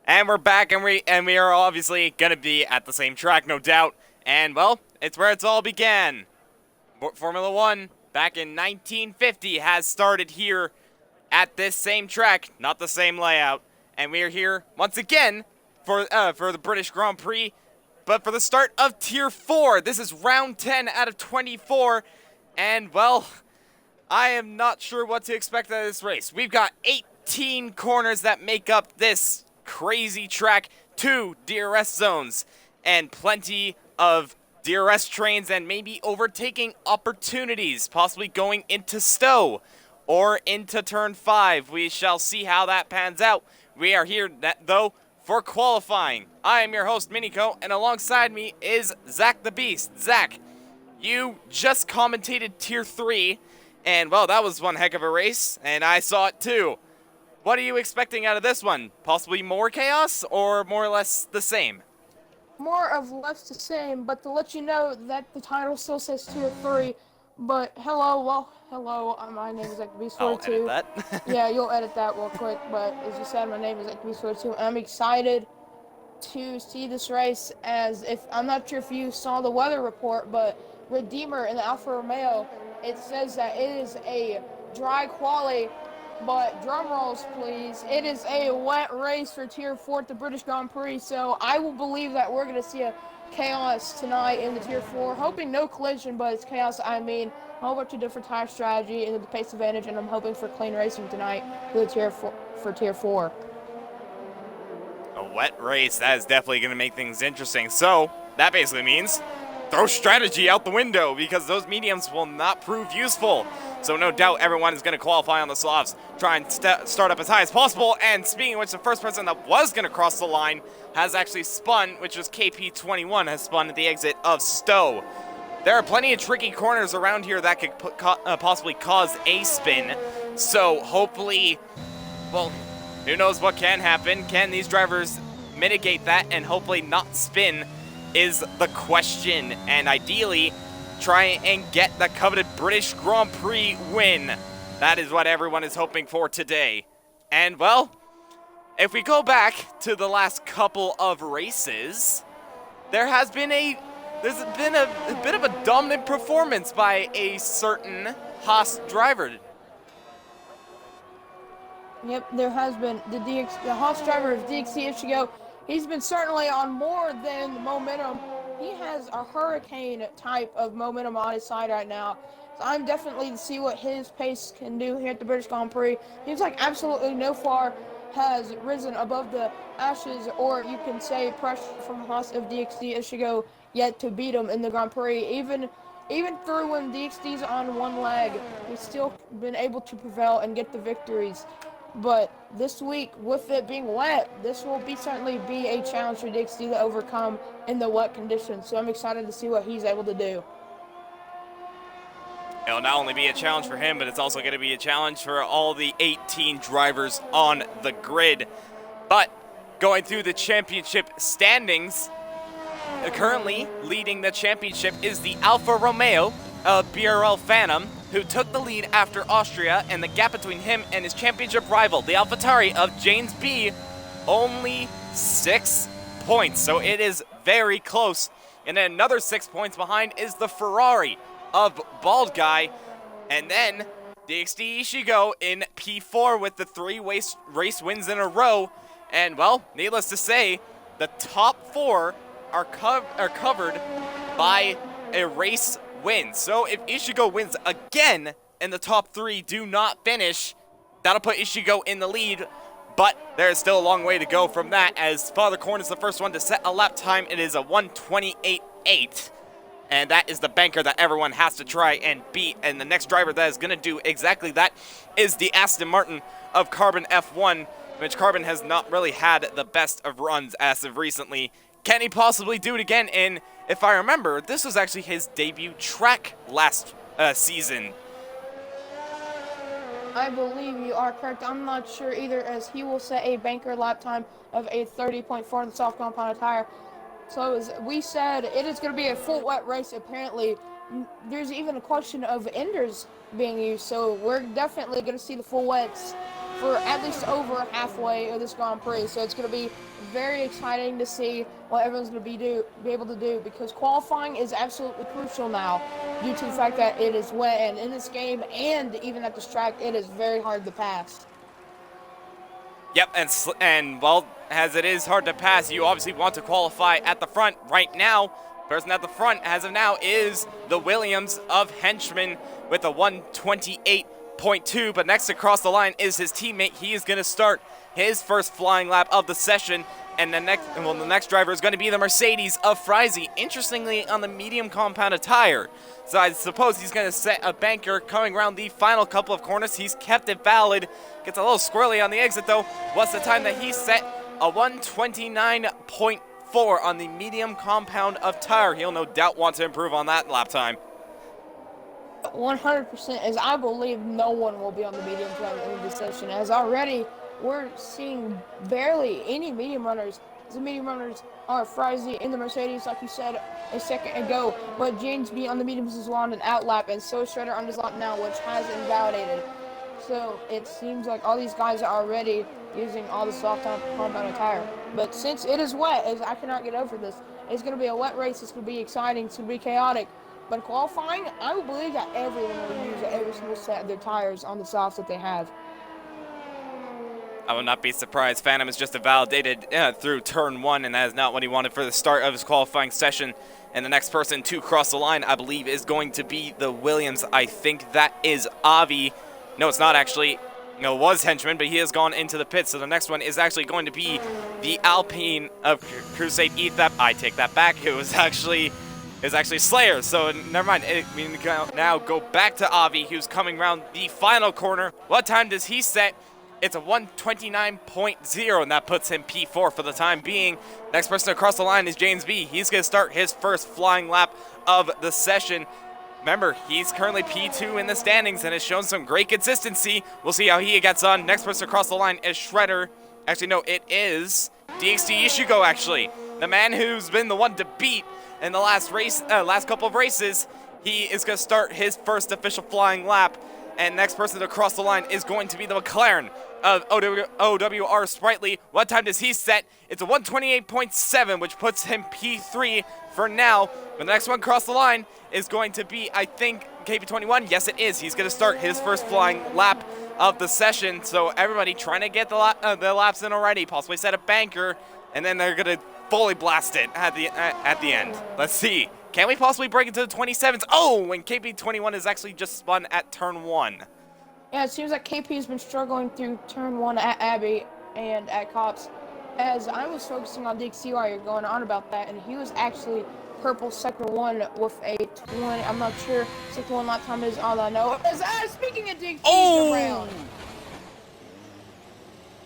And we're back, and we are obviously gonna be at the same track, no doubt. And well, it's where it's all began. Formula One, back in 1950, has started here at this same track, not the same layout. And we are here once again for the British Grand Prix, but for the start of Tier 4. This is round 10 out of 24, and well, I am not sure what to expect out of this race. We've got 18 corners that make up this crazy track, 2 DRS zones, and plenty of DRS trains and maybe overtaking opportunities, possibly going into Stowe or into Turn 5. We shall see how that pans out. We are here, though, for qualifying. I am your host, Miniko, and alongside me is Zach the Beast. Zach, you just commentated Tier 3, and well, that was one heck of a race, and I saw it too. What are you expecting out of this one? Possibly more chaos, or more or less the same? More of less the same, but to let you know that the title still says Tier 3. But hello, my name is I'll edit XB42. that. Yeah, you'll edit that real quick, but as you said, my name is XB42. I'm excited to see this race, as if I'm not sure if you saw the weather report, but Redeemer in the Alfa Romeo, it says that it is a dry quali, but drum rolls please, it is a wet race for Tier 4 at the British Grand Prix, so I will believe that we're going to see a chaos tonight in the Tier 4, hoping no collision, but it's chaos. I mean, a whole bunch of different tire strategy and the pace advantage, and I'm hoping for clean racing tonight for the Tier 4. A wet race, that is definitely going to make things interesting. So, that basically means throw strategy out the window, because those mediums will not prove useful. So no doubt everyone is going to qualify on the softs, try and start up as high as possible. And speaking of which, the first person that was going to cross the line has actually spun, which was KP21, has spun at the exit of Stowe. There are plenty of tricky corners around here that could possibly cause a spin. So hopefully, well, who knows what can happen. Can these drivers mitigate that and hopefully not spin is the question. And ideally, try and get the coveted British Grand Prix win. That is what everyone is hoping for today. And well, if we go back to the last couple of races, there's been a bit of a dominant performance by a certain Haas driver. Yep, there has been the Haas driver of DXC Ichigo. He's been certainly on more than momentum. He has a hurricane type of momentum on his side right now. So I'm definitely to see what his pace can do here at the British Grand Prix. Seems like absolutely no far has risen above the ashes, or you can say pressure from Haas of DXC Ichigo yet to beat him in the Grand Prix. Even through when DXD's on one leg, he's still been able to prevail and get the victories. But this week, with it being wet, this will certainly be a challenge for DXD to overcome in the wet conditions. So I'm excited to see what he's able to do. It'll not only be a challenge for him, but it's also going to be a challenge for all the 18 drivers on the grid. But going through the championship standings, currently leading the championship is the Alfa Romeo of BRL Phantom, who took the lead after Austria, and the gap between him and his championship rival, the AlphaTauri of James B, only 6 points. So it is very close. And then another 6 points behind is the Ferrari of Bald Guy. And then DXD Ishigo in P4 with the 3 race wins in a row. And well, needless to say, the top 4 are covered by a race win. So if Ishigo wins again and the top 3 do not finish, that'll put Ishigo in the lead. But there's still a long way to go from that, as Father Korn is the first one to set a lap time. It is a 1:28.8. And that is the banker that everyone has to try and beat. And the next driver that is going to do exactly that is the Aston Martin of Carbon F1, which Carbon has not really had the best of runs as of recently. Can he possibly do it again? And if I remember, this was actually his debut track last season. I believe you are correct. I'm not sure either, as he will set a banker lap time of a 30.4 in the soft compound tire. So as we said, it is going to be a full wet race. Apparently, there's even a question of enders being used. So we're definitely going to see the full wets for at least over halfway of this Grand Prix. So it's going to be very exciting to see what everyone's going to be able to do, because qualifying is absolutely crucial now due to the fact that it is wet, and in this game and even at this track it is very hard to pass. Yep, and well, as it is hard to pass, you obviously want to qualify at the front. Right now, person at the front as of now is the Williams of Henchman with a 128.2, but next across the line is his teammate. He is going to start his first flying lap of the session, and the next driver is going to be the Mercedes of Friese, interestingly on the medium compounded tire. So I suppose he's going to set a banker coming around the final couple of corners. He's kept it valid. Gets a little squirrely on the exit though. What's the time that he set? A 129.4 on the medium compound of tire. He'll no doubt want to improve on that lap time. 100%, as I believe no one will be on the medium time in this session, as already we're seeing barely any medium runners. The medium runners are Friese in the Mercedes, like you said a second ago, but James B on the mediums is on an outlap, and so is Shredder on his lap now, which has invalidated. So it seems like all these guys are already using all the soft compounded tire. But since it is wet, as I cannot get over this, it's going to be a wet race. It's going to be exciting. It's going to be chaotic. But qualifying, I would believe that everyone will use every single set of their tires on the softs that they have. I would not be surprised. Phantom is just invalidated through turn 1, and that is not what he wanted for the start of his qualifying session. And the next person to cross the line, I believe, is going to be the Williams. I think that is Avi. No, it's not actually. No, it was Henchman, but he has gone into the pits. So the next one is actually going to be the Alpine of Crusade Ethep. I take that back. It was actually Slayer. So never mind. We now go back to Avi, who's coming around the final corner. What time does he set? It's a 129.0, and that puts him P4 for the time being. Next person across the line is James B. He's going to start his first flying lap of the session. Remember, he's currently P2 in the standings and has shown some great consistency. We'll see how he gets on. Next person across the line is Shredder. Actually, no, it is DXT Ishigo, actually. The man who's been the one to beat in the last couple of races. He is going to start his first official flying lap. And next person across the line is going to be the McLaren of OWR Sprightly. What time does he set? It's a 128.7, which puts him P3 for now. But the next one across the line is going to be, I think, KP21. Yes, it is. He's going to start his first flying lap of the session. So everybody trying to get the laps in already, possibly set a banker, and then they're going to fully blast it at the end. Let's see. Can we possibly break into the 27s? Oh, when KP21 is actually just spun at turn 1. Yeah, it seems like KP has been struggling through turn 1 at Abbey and at Copse, as I was focusing on DXC while you're going on about that, and he was actually purple sector 1 with a 20. I'm not sure sector 1 lap time is, all I know. Speaking of DXC around.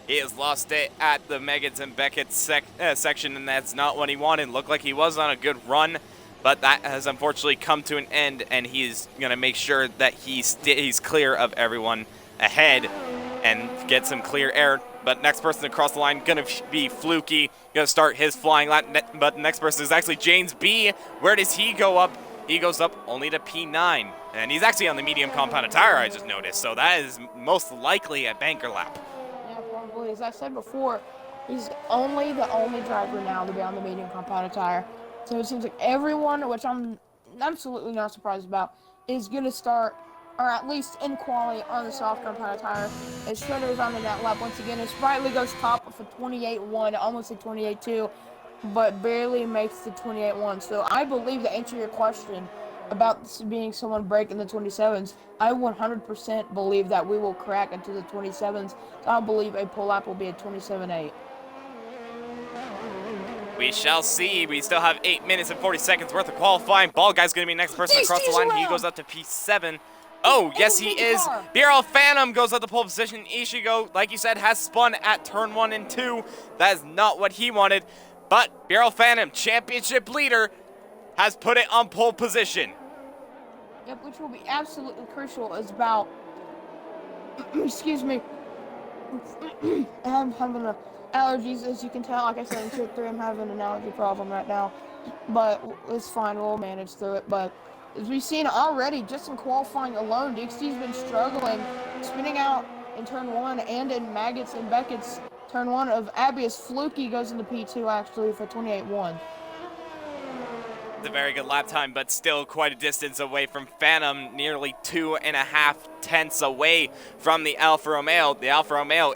He has lost it at the Maggots and Beckets section, and that's not what he wanted. Looked like he was on a good run, but that has unfortunately come to an end, and he's going to make sure that he's clear of everyone ahead and get some clear air. But next person across the line going to be Fluky, going to start his flying lap. But the next person is actually James B. Where does he go up? He goes up only to P9, and he's actually on the medium compounded tire, I just noticed. So that is most likely a banker lap. Yeah, probably. As I said before, he's the only driver now to be on the medium compounded tire. So it seems like everyone, which I'm absolutely not surprised about, is going to start, or at least in quali, on the soft compounded tire. As Shredder is on in that lap once again. And Sprightly goes top of a 28.1, almost a 28.2, but barely makes the 28.1. So I believe, to answer your question about this being someone breaking the 27s, I 100% believe that we will crack into the 27s. So I believe a pull lap will be a 27.8. We shall see. We still have 8 minutes and 40 seconds worth of qualifying. Ball guy's going to be next person across the line. He goes up to P7. Oh, yes, he is. BRL Phantom goes up to pole position. Ishigo, like you said, has spun at turn 1 and 2. That is not what he wanted. But BRL Phantom, championship leader, has put it on pole position. Yep, which will be absolutely crucial. Is about, excuse me, I'm having allergies, as you can tell. Like I said, in tier 3, I'm having an allergy problem right now, but it's fine. We'll manage through it. But as we've seen already, just in qualifying alone, DXT's been struggling, spinning out in turn 1 and in Maggots and Beckets turn 1 of Abius Fluky goes into P2 actually for 28-1. It's a very good lap time, but still quite a distance away from Phantom, nearly 2.5 tenths away from the Alfa Romeo. The Alfa Romeo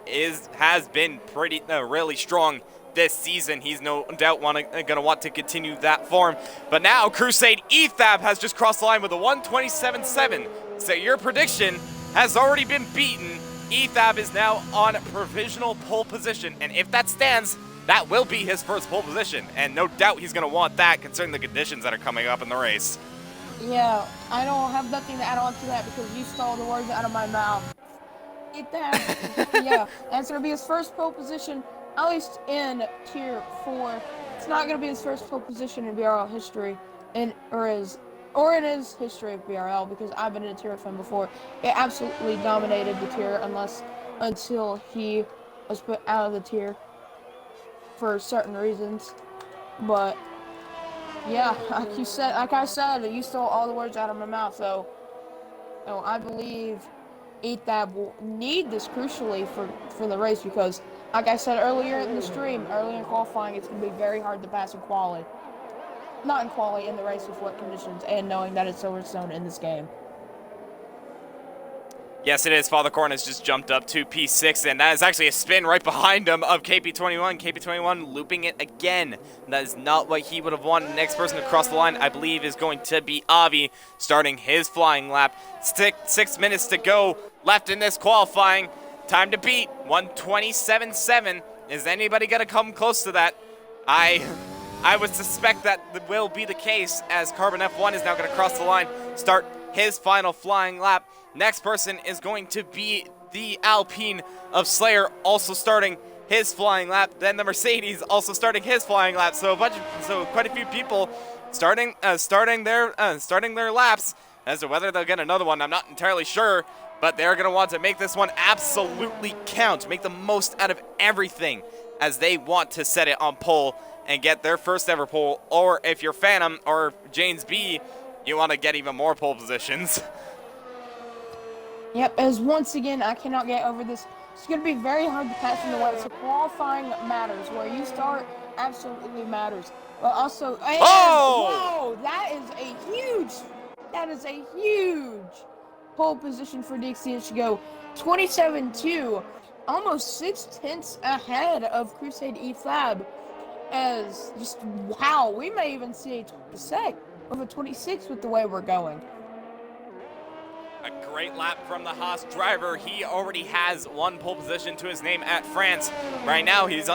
has been really strong this season. He's no doubt going to want to continue that form. But now Crusade Ethab has just crossed the line with a 1:27.7. So your prediction has already been beaten. Ethab is now on provisional pole position, and if that stands, that will be his first pole position, and no doubt he's going to want that considering the conditions that are coming up in the race. Yeah, I don't have nothing to add on to that because you stole the words out of my mouth. Yeah, that's going to be his first pole position, at least in Tier 4. It's not going to be his first pole position in BRL history, or in his history of BRL, because I've been in a tier with him before. It absolutely dominated the tier until he was put out of the tier for certain reasons. But yeah, like I said, you stole all the words out of my mouth. So I believe Ethab will need this crucially for the race because, like I said earlier in the stream, earlier in qualifying, it's going to be very hard to pass in quali. Not in quali, in the race with wet conditions, and knowing that it's Silverstone in this game. Yes, it is. Father Corn has just jumped up to P6, and that is actually a spin right behind him of KP21. KP21 looping it again. That is not what he would have wanted. The next person to cross the line, I believe, is going to be Avi, starting his flying lap. 6 minutes to go left in this qualifying. Time to beat 1:27.7. Is anybody going to come close to that? I would suspect that will be the case, as Carbon F1 is now going to cross the line, start his final flying lap. Next person is going to be the Alpine of Slayer, also starting his flying lap. Then the Mercedes also starting his flying lap. So quite a few people starting their laps. As to whether they'll get another one, I'm not entirely sure, but they're going to want to make this one absolutely count, make the most out of everything, as they want to set it on pole and get their first ever pole. Or if you're Phantom or James B, you want to get even more pole positions. Yep, as once again, I cannot get over this. It's going to be very hard to pass in the wet, so qualifying matters. Where you start absolutely matters. But also, whoa, that is a huge pole position for Dixie. It should go 27-2, almost 6 tenths ahead of Crusade Ethab. As just, wow, we may even see a 26 over 26 with the way we're going. A great lap from the Haas driver. He already has one pole position to his name at France. Right now, he's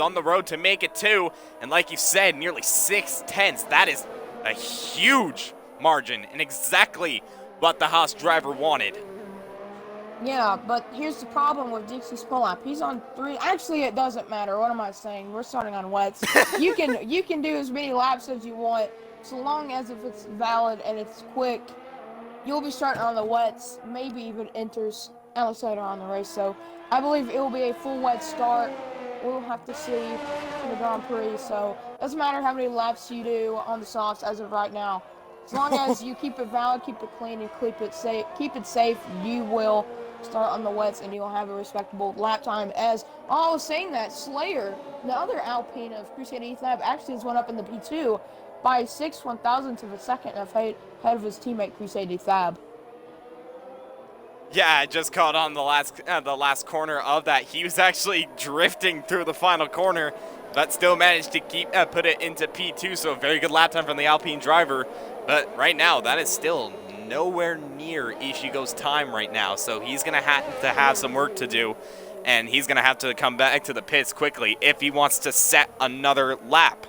on the road to make it 2. And like you said, nearly 6 tenths. That is a huge margin and exactly what the Haas driver wanted. Yeah, but here's the problem with Dixie's pole lap. He's on 3. Actually, it doesn't matter. What am I saying? We're starting on wets. You can do as many laps as you want, so long as if it's valid and it's quick. You'll be starting on the wets, maybe even enters Alex later on the race. So I believe it will be a full wet start. We'll have to see in the Grand Prix. So it doesn't matter how many laps you do on the softs as of right now. As long as you keep it valid, keep it clean, and keep it safe, you will start on the wets and you'll have a respectable lap time. As I was saying that, Slayer, the other Alpine of Crusade Ethab, actually has went up in the P2 by 6/1000th of a second ahead of his teammate Crusade Ethab. Yeah, I just caught on the last corner of that. He was actually drifting through the final corner, but still managed to put it into P2. So a very good lap time from the Alpine driver. But right now, that is still nowhere near Ishigo's time right now. So he's gonna have some work to do, and he's gonna have to come back to the pits quickly if he wants to set another lap.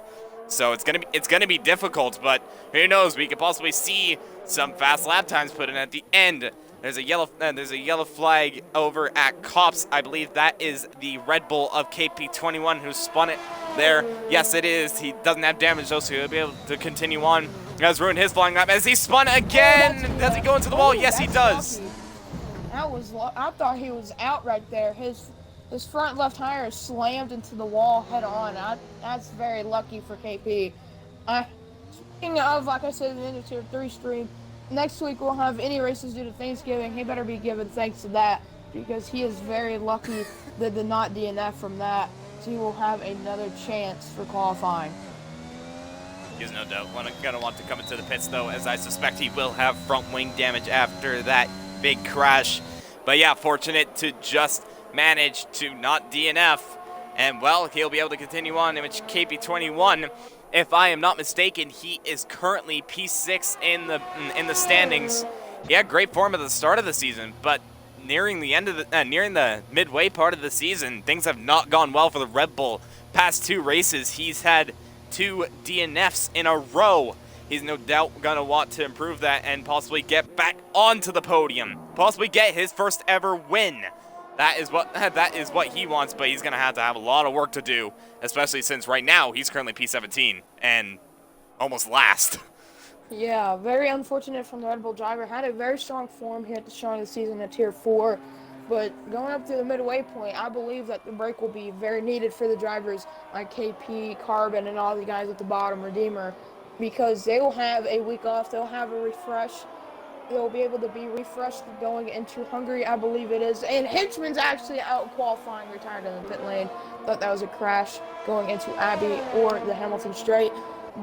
So it's gonna be difficult, but who knows? We could possibly see some fast lap times put in at the end. There's a yellow flag over at Copse. I believe that is the Red Bull of KP21 who spun it there. Yes, it is. He doesn't have damage though, so he'll be able to continue on. He has ruined his flying lap as he spun again. Does he go into the wall? Yes, he does. I thought he was out right there. His front left tire slammed into the wall head on. That's very lucky for KP. Speaking of, like I said in the Tier 3 stream, next week we'll have any races due to Thanksgiving. He better be giving thanks to that. because he is very lucky that did not DNF from that. So he will have another chance for qualifying. He's no doubt gonna want to come into the pits though, as I suspect he will have front wing damage after that big crash. But yeah, fortunate to just manage to not DNF, and well, he'll be able to continue on, in which KP21, if I am not mistaken, he is currently P6 in the standings. He had great form at the start of the season, but nearing the midway part of the season, things have not gone well for the Red Bull. Past 2 races, he's had 2 DNFs in a row. He's no doubt gonna want to improve that and possibly get back onto the podium, possibly get his first ever win. That is what he wants, but he's gonna have a lot of work to do, especially since right now he's currently P17 and almost last. Yeah, very unfortunate from the Red Bull driver. Had a very strong form here at the start of the season at Tier 4, but going up to the midway point, I believe that the break will be very needed for the drivers like KP, Carbon, and all the guys at the bottom, Redeemer, because they will have a week off. They'll have a refresh. They'll be able to be refreshed going into Hungary, I believe it is. And Hitchman's actually out qualifying, retired in the pit lane. Thought that was a crash going into Abbey or the Hamilton Straight.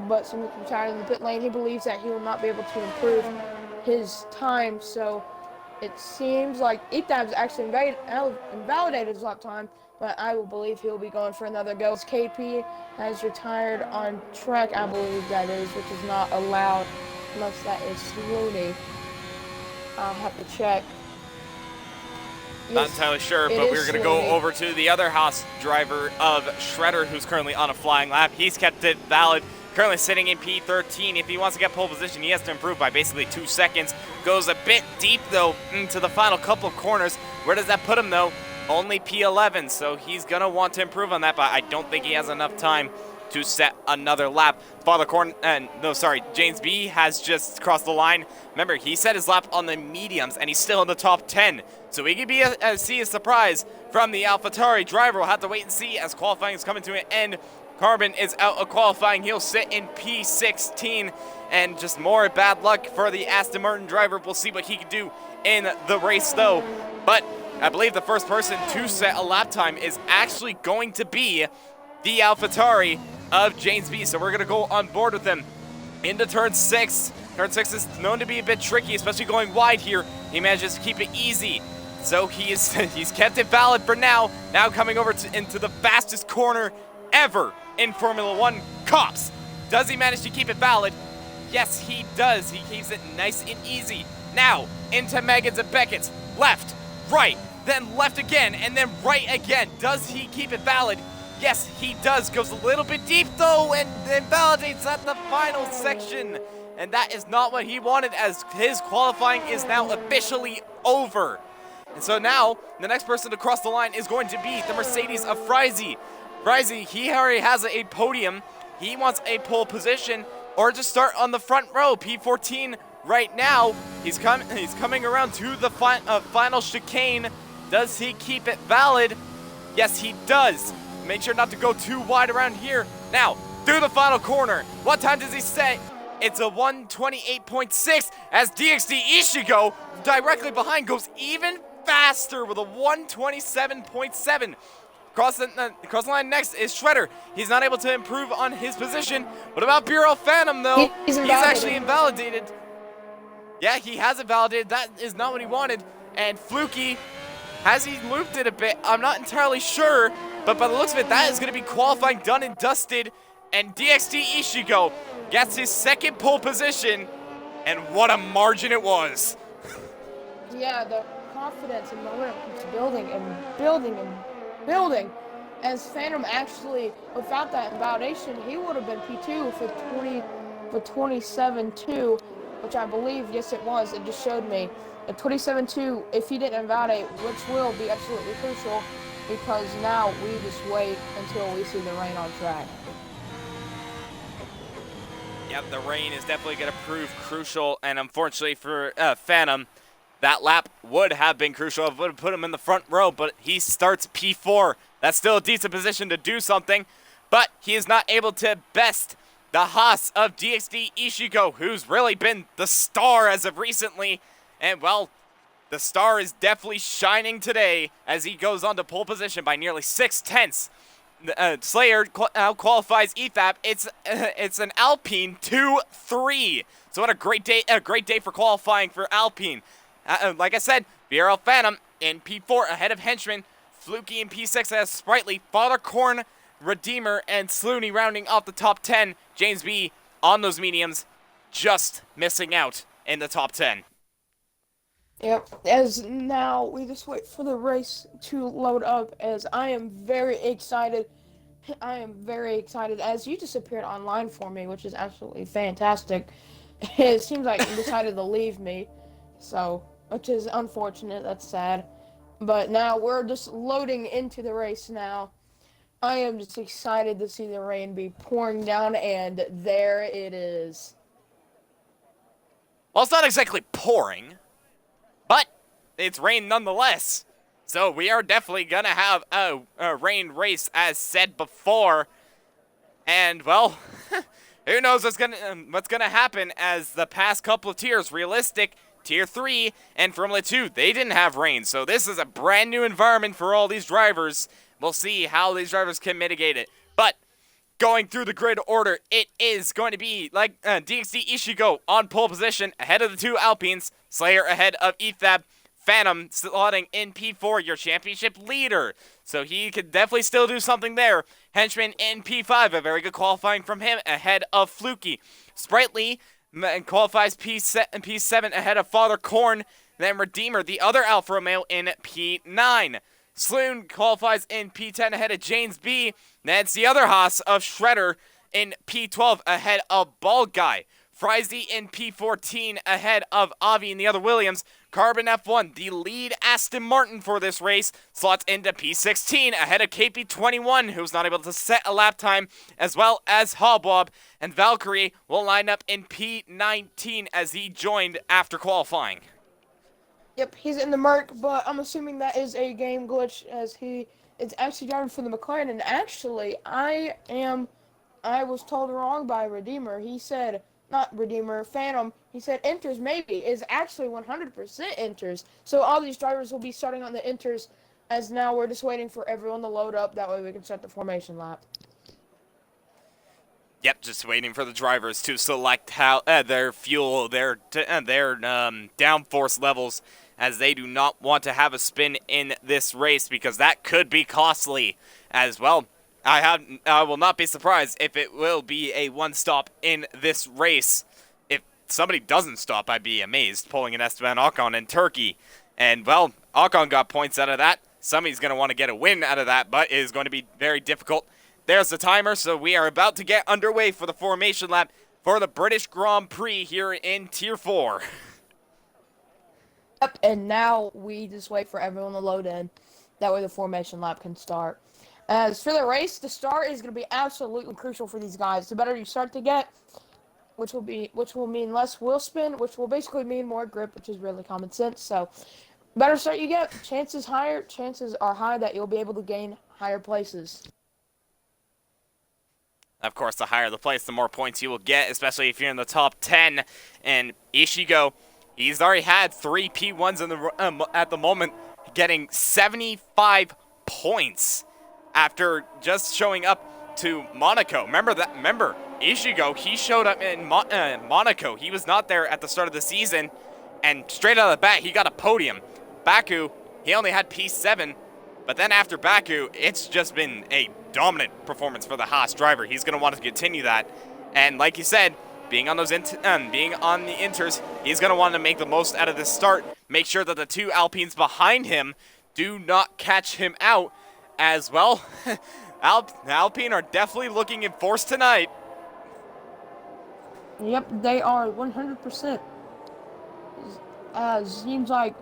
But since he's retired in the pit lane, he believes that he will not be able to improve his time. So it seems like Etab's actually invalidated his lap time, but I will believe he'll be going for another go. KP has retired on track, I believe that is, which is not allowed unless that is Rooney. I'll have to check. Not entirely sure, but we're going to go over to the other Haas driver of Shredder, who's currently on a flying lap. He's kept it valid, currently sitting in P13. If he wants to get pole position, he has to improve by basically 2 seconds. Goes a bit deep, though, into the final couple of corners. Where does that put him, though? Only P11, so he's going to want to improve on that, but I don't think he has enough time to set another lap. James B has just crossed the line. Remember, he set his lap on the mediums, and he's still in the top 10. So we could see a surprise from the AlphaTauri driver. We'll have to wait and see as qualifying is coming to an end. Carbon is out of qualifying. He'll sit in P16, and just more bad luck for the Aston Martin driver. We'll see what he can do in the race, though. But I believe the first person to set a lap time is actually going to be the AlphaTauri of James B. So we're going to go on board with him into turn 6. Turn 6 is known to be a bit tricky, especially going wide here. He manages to keep it easy. So he's kept it valid for now. Now coming over into the fastest corner ever in Formula 1, Copse. Does he manage to keep it valid? Yes, he does. He keeps it nice and easy. Now into Maggots and Beckets. Left, right, then left again, and then right again. Does he keep it valid? Yes, he does. Goes a little bit deep, though, and validates at the final section. And that is not what he wanted, as his qualifying is now officially over. And so now, the next person to cross the line is going to be the Mercedes of Friese. Friese, he already has a podium. He wants a pole position, or just start on the front row, P14 right now. He's coming around to the final chicane. Does he keep it valid? Yes, he does. Make sure not to go too wide around here. Now, through the final corner. What time does he set? It's a 1:28.6 as DXD Ishigo directly behind goes even faster with a 1:27.7. Cross the line next is Shredder. He's not able to improve on his position. What about BRL Phantom, though? He's actually invalidated. Yeah, he has it validated. That is not what he wanted. And Fluky, has he looped it a bit? I'm not entirely sure, but by the looks of it, that is going to be qualifying done and dusted. And DXD Ishigo gets his second pole position, and what a margin it was. Yeah, the confidence and momentum keeps building and building and building. As Phantom actually, without that invalidation, he would have been P2 for 27.2, which I believe, yes it was, it just showed me. At 27.2, if he didn't invalidate, which will be absolutely crucial, because now we just wait until we see the rain on track. Yep, the rain is definitely going to prove crucial, and unfortunately for Phantom, that lap would have been crucial. It would have put him in the front row, but he starts P4. That's still a decent position to do something, but he is not able to best the Haas of DXD Ishigo, who's really been the star as of recently. And, well, the star is definitely shining today as he goes on to pole position by nearly 6/10. Slayer qualifies EFAP. It's an Alpine 2-3. So what a great day for qualifying for Alpine. Like I said, BRL Phantom in P4 ahead of Henchman, Fluky in P6 as Sprightly, Father Corn, Redeemer, and Slooney rounding off the top 10. James B on those mediums, just missing out in the top 10. Yep, as now we just wait for the race to load up, as I am very excited. I am very excited as you just appeared online for me, which is absolutely fantastic. It seems like you decided to leave me, so, which is unfortunate, that's sad. But now we're just loading into the race now. I am just excited to see the rain be pouring down, and there it is. Well, it's not exactly pouring, but it's rain nonetheless. So we are definitely going to have a rain race as said before. And, well, who knows what's gonna happen as the past couple of tiers, Realistic, Tier 3, and Formula 2, they didn't have rain. So this is a brand new environment for all these drivers. We'll see how these drivers can mitigate it. But going through the grid order, it is going to be like DXD Ishigo on pole position ahead of the two Alpines, Slayer ahead of EFAB, Phantom slotting in P4, your championship leader. So he could definitely still do something there. Henchman in P5, a very good qualifying from him ahead of Fluky. Sprightly qualifies P7 ahead of Father Corn. Then Redeemer, the other Alfa Romeo, in P9. Sloon qualifies in P10 ahead of James B. Then it's the other Haas of Shredder in P12 ahead of Bald Guy. Frizy in P14 ahead of Avi and the other Williams. Carbon F1, the lead Aston Martin for this race, slots into P16 ahead of KP21, who's not able to set a lap time, as well as Hobwob. And Valkyrie will line up in P19 as he joined after qualifying. Yep, he's in the Merc, but I'm assuming that is a game glitch as he is actually driving for the McLaren. And actually, I was told wrong by Redeemer. He said, not Redeemer, Phantom, he said Inters maybe is actually 100% Inters. So all these drivers will be starting on the Inters, as now we're just waiting for everyone to load up. That way we can start the formation lap. Yep, just waiting for the drivers to select how their fuel, their downforce levels, as they do not want to have a spin in this race because that could be costly as well. I will not be surprised if it will be a one-stop in this race. If somebody doesn't stop, I'd be amazed, pulling an Esteban Ocon in Turkey. And, well, Ocon got points out of that. Somebody's going to want to get a win out of that, but it is going to be very difficult. There's the timer, so we are about to get underway for the formation lap for the British Grand Prix here in Tier 4. Yep, and now we just wait for everyone to load in. That way the formation lap can start. As for the race, the start is going to be absolutely crucial for these guys. The better you start to get, which will mean less wheel spin, which will basically mean more grip, which is really common sense. So, better start you get, chances are high that you'll be able to gain higher places. Of course, the higher the place, the more points you will get, especially if you're in the top 10. And Ishigo, he's already had 3 P1s in the at the moment, getting 75 points after just showing up to Monaco. Remember, Ishigo, he showed up in Monaco. He was not there at the start of the season, and straight out of the bat, he got a podium. Baku, he only had P7, but then after Baku, it's just been a dominant performance for the Haas driver. He's going to want to continue that, and like you said, being on the Inters, he's going to want to make the most out of this start, make sure that the two Alpines behind him do not catch him out. As well, Alpine are definitely looking in force tonight. Yep, they are 100%. Seems like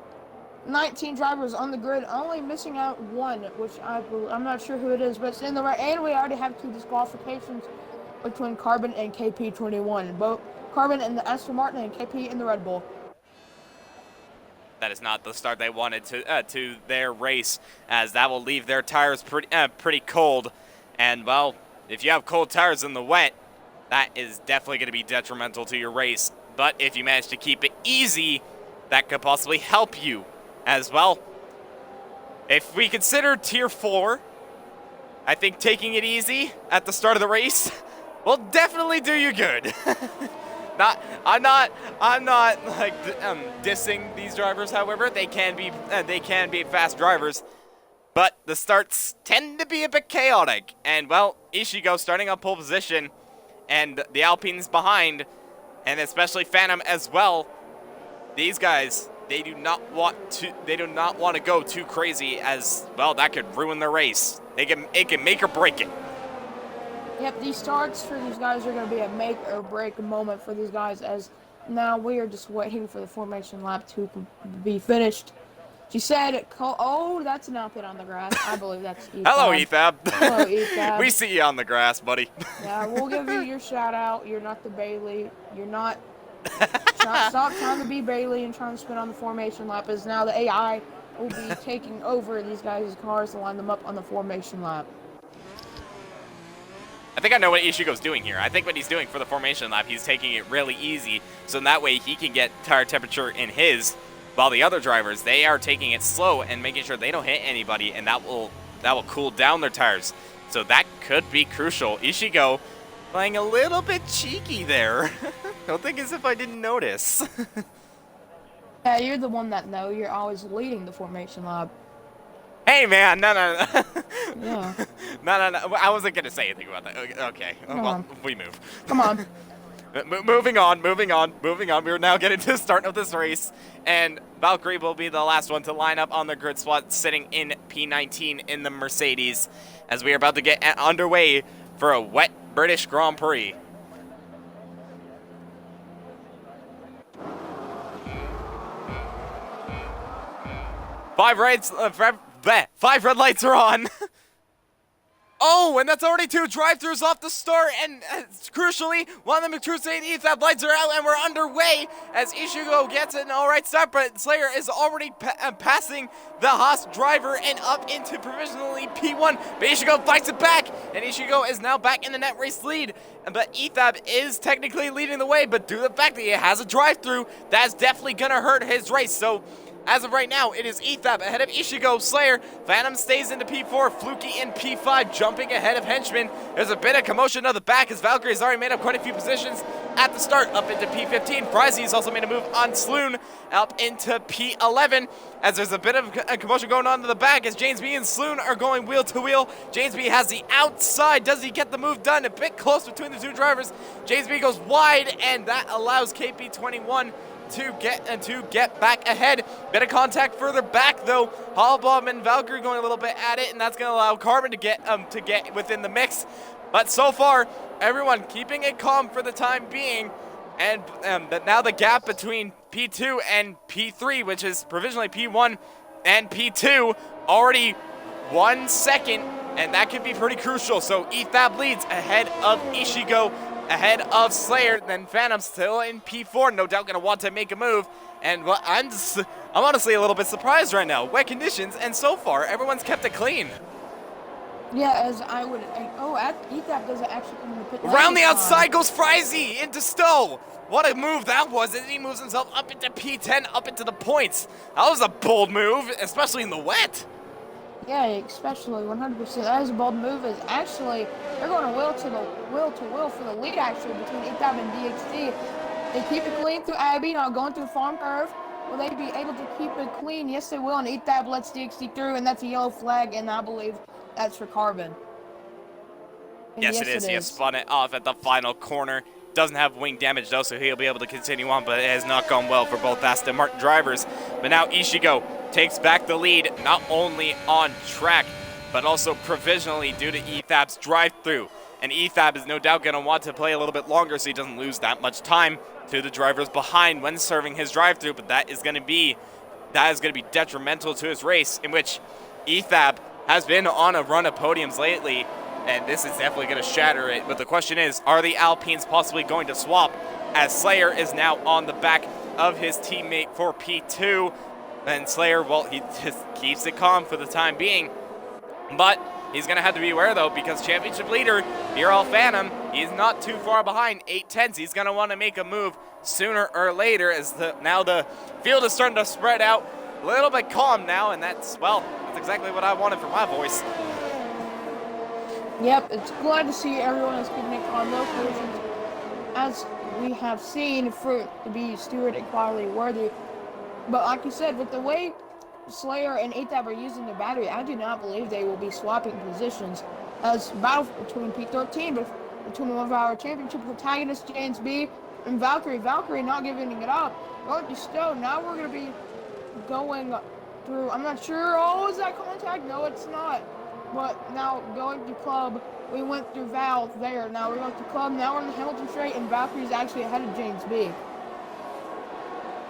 19 drivers on the grid, only missing out one, which I'm not sure who it is, but it's in the right. And we already have 2 disqualifications between Carbon and KP21, both Carbon and the Aston Martin and KP in the Red Bull. That is not the start they wanted to their race, as that will leave their tires pretty cold. And, well, if you have cold tires in the wet, that is definitely going to be detrimental to your race. But if you manage to keep it easy, that could possibly help you as well. If we consider Tier 4, I think taking it easy at the start of the race will definitely do you good. I'm not like dissing these drivers. However, they can be fast drivers, but the starts tend to be a bit chaotic. And well, Ishigo starting on pole position, and the Alpines behind, and especially Phantom as well. These guys, they do not want to go too crazy, as well that could ruin their race. It can make or break it. Yep, these starts for these guys are going to be a make or break moment for these guys, as now we are just waiting for the formation lap to be finished. She said, oh, that's an outfit on the grass. I believe that's Ethab. Hello, Ethab. Hello, Ethab. We see you on the grass, buddy. Yeah, we'll give you your shout out. You're not the Bailey. You're not. Stop trying to be Bailey and trying to spin on the formation lap, as now the AI will be taking over these guys' cars to line them up on the formation lap. I think I know what Ishigo's doing here. I think what he's doing for the formation lap, he's taking it really easy, so in that way he can get tire temperature in his, while the other drivers, they are taking it slow and making sure they don't hit anybody, and that will cool down their tires. So that could be crucial. Ishigo playing a little bit cheeky there. Don't think as if I didn't notice. Yeah, you're the one that know. You're always leading the formation lap. Hey, man, no. Yeah. No. I wasn't going to say anything about that. Okay, well, we move. Come on. Moving on. We're now getting to the start of this race, and Valkyrie will be the last one to line up on the grid spot, sitting in P19 in the Mercedes, as we are about to get underway for a wet British Grand Prix. Five red lights are on. Oh, and that's already 2 drive-thrus off the start, and crucially, one of them cruising Ethab lights are out, and we're underway as Ishigo gets an alright start, but Slayer is already passing the Haas driver and up into provisionally P1, but Ishigo fights it back, and Ishigo is now back in the net race lead, but Ethab is technically leading the way, but due to the fact that he has a drive-thru, that's definitely gonna hurt his race, so as of right now, it is Ethab ahead of Ishigo. Slayer, Phantom stays into P4, Fluky in P5, jumping ahead of Henchman. There's a bit of commotion on the back as Valkyrie has already made up quite a few positions at the start, up into P15. Frizy has also made a move on Sloon, up into P11, as there's a bit of a commotion going on in the back as James B and Sloon are going wheel to wheel. James B has the outside. Does he get the move done? A bit close between the two drivers. James B goes wide, and that allows KP21 to get back ahead. Bit of contact further back though. Hollowbomb and Valkyrie going a little bit at it, and that's going to allow Carbon to get within the mix. But so far, everyone keeping it calm for the time being, and now the gap between P2 and P3, which is provisionally P1 and P2, already 1 second, and that could be pretty crucial. So Ethab leads ahead of Ishigo, ahead of Slayer, then Phantom still in P4, no doubt going to want to make a move. And well, I'm honestly a little bit surprised right now. Wet conditions, and so far, everyone's kept it clean. Yeah, as I would. Ethab doesn't actually come in the pit. Around the outside goes Frizy into Stowe. What a move that was, and he moves himself up into P10, up into the points. That was a bold move, especially in the wet. Yeah, especially 100%. That is a bold move. Is actually they're going to wheel to wheel for the lead actually between Ethab and DXT. They keep it clean through Abby, now going through the farm curve. Will they be able to keep it clean? Yes, they will. And Ethab lets DXT through, and that's a yellow flag, and I believe that's for Carbon. And yes, it is. He has spun it off at the final corner. Doesn't have wing damage though, so he'll be able to continue on, but it has not gone well for both Aston Martin drivers. But now Ishigo takes back the lead, not only on track, but also provisionally due to Ethab's drive-through. And Ethab is no doubt going to want to play a little bit longer so he doesn't lose that much time to the drivers behind when serving his drive-through, but that is going to be detrimental to his race, in which Ethab has been on a run of podiums lately, and this is definitely going to shatter it. But the question is, are the Alpines possibly going to swap, as Slayer is now on the back of his teammate for P2, and Slayer, well, he just keeps it calm for the time being, but he's going to have to be aware, though, because championship leader, BRL Phantom, he's not too far behind, 8/10s. He's going to want to make a move sooner or later, as now the field is starting to spread out. a little bit calm now, and that's exactly what I wanted for my voice. Yep, it's glad to see everyone is keeping it calm. No collisions, as we have seen, for to be steward and quality worthy. But like you said, with the way Slayer and ATAB are using their battery, I do not believe they will be swapping positions. As battle between P13, between one of our championship protagonists, James B, and Valkyrie. Valkyrie not giving it up. Going to Stone. Now we're going to be going through, I'm not sure. Oh, is that contact? No, it's not. But now going to Club, we went through Val there. Now we're going to Club. Now we're in the Hamilton Straight, and Valkyrie's actually ahead of James B.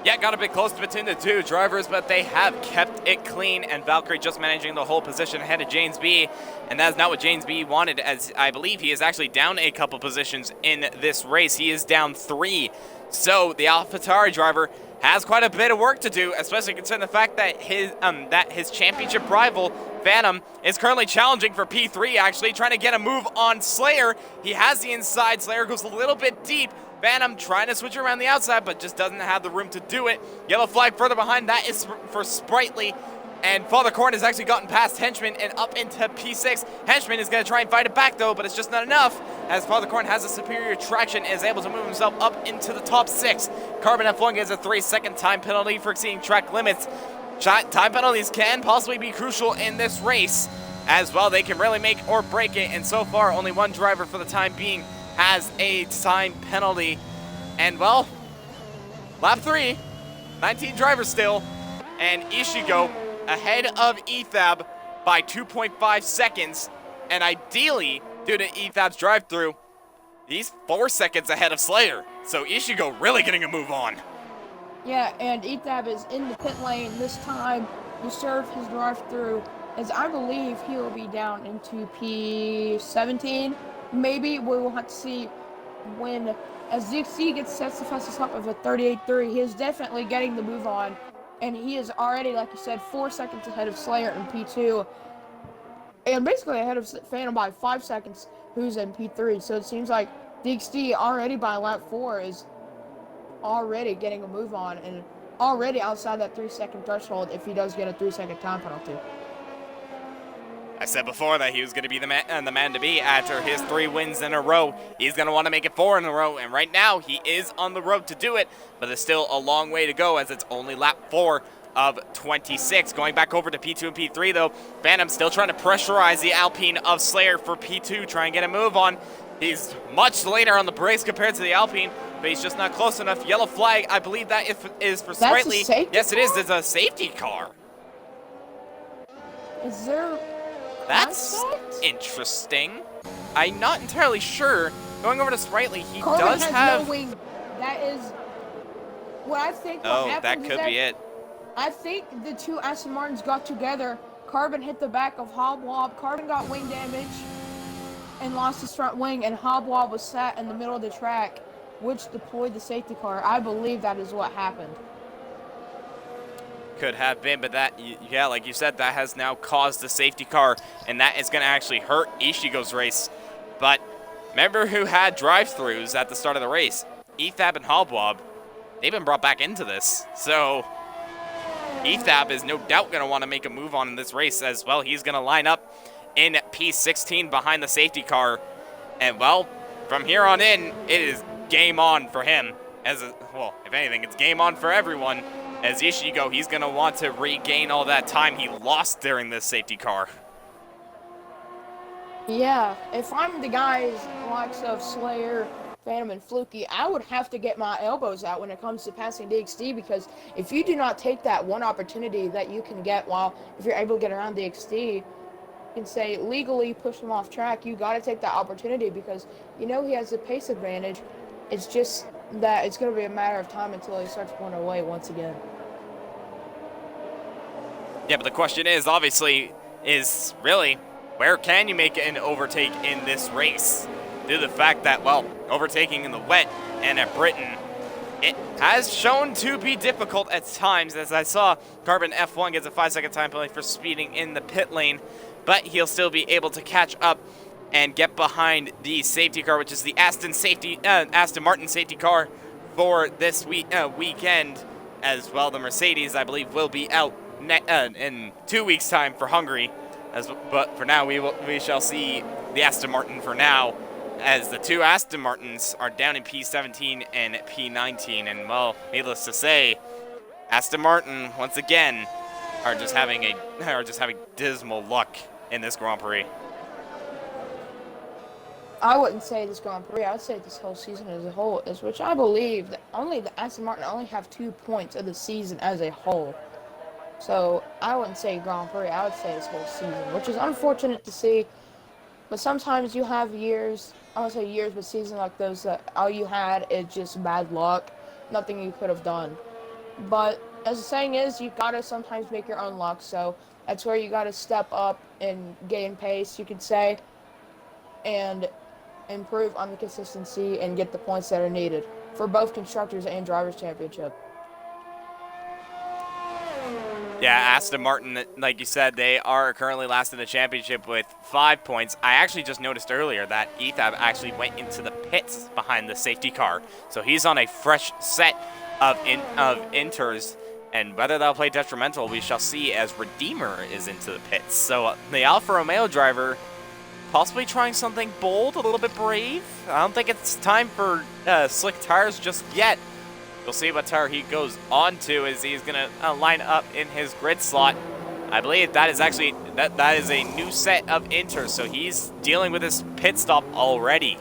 Yeah, got a bit close between the two drivers, but they have kept it clean, and Valkyrie just managing the whole position ahead of James B. And that's not what James B wanted, as I believe he is actually down a couple positions in this race. He is down 3. So the AlphaTauri driver has quite a bit of work to do, especially considering the fact that his championship rival, Phantom, is currently challenging for P3, actually, trying to get a move on Slayer. He has the inside. Slayer goes a little bit deep. Phantom trying to switch around the outside, but just doesn't have the room to do it. Yellow flag further behind. That is for Sprightly. And Father Corn has actually gotten past Henchman and up into P6. Henchman is going to try and fight it back, though, but it's just not enough, as Father Corn has a superior traction and is able to move himself up into the top 6. Carbon F1 gets a 3-second time penalty for exceeding track limits. Time penalties can possibly be crucial in this race, as well. They can really make or break it, and so far, only one driver for the time being has a time penalty. And, well, lap 3, 19 drivers still, and Ishigo ahead of Ethab by 2.5 seconds, and ideally, due to Ethab's drive-through, he's 4 seconds ahead of Slayer, so Ishigo really getting a move on. Yeah, and Ethab is in the pit lane this time to serve his drive-through, as I believe he will be down into P17. Maybe we will have to see when, as ZXC gets sets the fastest lap of a 38.3, he is definitely getting the move on. And he is already, like you said, 4 seconds ahead of Slayer in P2. And basically ahead of Phantom by 5 seconds, who's in P3. So it seems like DXD already by lap 4 is already getting a move on and already outside that 3-second threshold if he does get a 3-second time penalty. I said before that he was going to be the man to be after his 3 wins in a row. He's going to want to make it 4 in a row, and right now he is on the road to do it, but there's still a long way to go as it's only lap 4 of 26. Going back over to P2 and P3, though, Phantom still trying to pressurize the Alpine of Slayer for P2, try and get a move on. He's much later on the brakes compared to the Alpine, but he's just not close enough. Yellow flag, I believe that is for Sprightly. Yes, it is. It's a safety car. Is there... That's interesting. I'm not entirely sure. Going over to Sprightly, he Carbon does have... no wing. That is what I think. Oh, that could be it. I think the two Aston Martins got together. Carbon hit the back of Hobwob. Carbon got wing damage and lost his front wing, and Hobwob was sat in the middle of the track, which deployed the safety car. I believe that is what happened. Could have been, but that, yeah, like you said, that has now caused the safety car, and that is going to actually hurt Ishigo's race. But remember who had drive-throughs at the start of the race? Ethab and Hobwob. They've been brought back into this. So Ethab is no doubt going to want to make a move on in this race as well. He's going to line up in P16 behind the safety car. And, well, from here on in, it is game on for him. Well, if anything, it's game on for everyone. As Ishigo, he's going to want to regain all that time he lost during this safety car. Yeah, if I'm the guys likes of Slayer, Phantom, and Fluky, I would have to get my elbows out when it comes to passing DXD, because if you do not take that one opportunity that you can get if you're able to get around DXD, you can say legally push him off track, you got to take that opportunity because you know he has a pace advantage. It's just that it's going to be a matter of time until he starts pulling away once again. Yeah, but the question is, obviously, is really, where can you make an overtake in this race? Due to the fact that, well, overtaking in the wet and at Britain, it has shown to be difficult at times, as I saw Carbon F1 gets a 5-second time penalty for speeding in the pit lane, but he'll still be able to catch up and get behind the safety car, which is the Aston Martin safety car for this weekend. as well. The Mercedes, I believe, will be out in 2 weeks' time for Hungary. But for now, we shall see the Aston Martin for now, as the two Aston Martins are down in P17 and P19. And, well, needless to say, Aston Martin, once again, are just having dismal luck in this Grand Prix. I wouldn't say this Grand Prix. I would say this whole season as a whole is, which I believe that only the Aston Martin only have 2 points of the season as a whole. So I wouldn't say Grand Prix. I would say this whole season, which is unfortunate to see. But sometimes you have years. I won't say years, but seasons like those that all you had is just bad luck. Nothing you could have done. But as the saying is, you gotta sometimes make your own luck. So that's where you gotta step up and gain pace, you could say, and improve on the consistency and get the points that are needed for both constructors and drivers championship. Yeah, Aston Martin, like you said, they are currently last in the championship with 5 points. I actually just noticed earlier that Ethab actually went into the pits behind the safety car, so he's on a fresh set of inters, and whether that'll play detrimental, we shall see, as Redeemer is into the pits. So the Alfa Romeo driver possibly trying something bold, a little bit brave. I don't think it's time for slick tires just yet. We'll see what tire he goes on to, as he's going to line up in his grid slot. I believe that is actually, that is a new set of inters, so he's dealing with his pit stop already.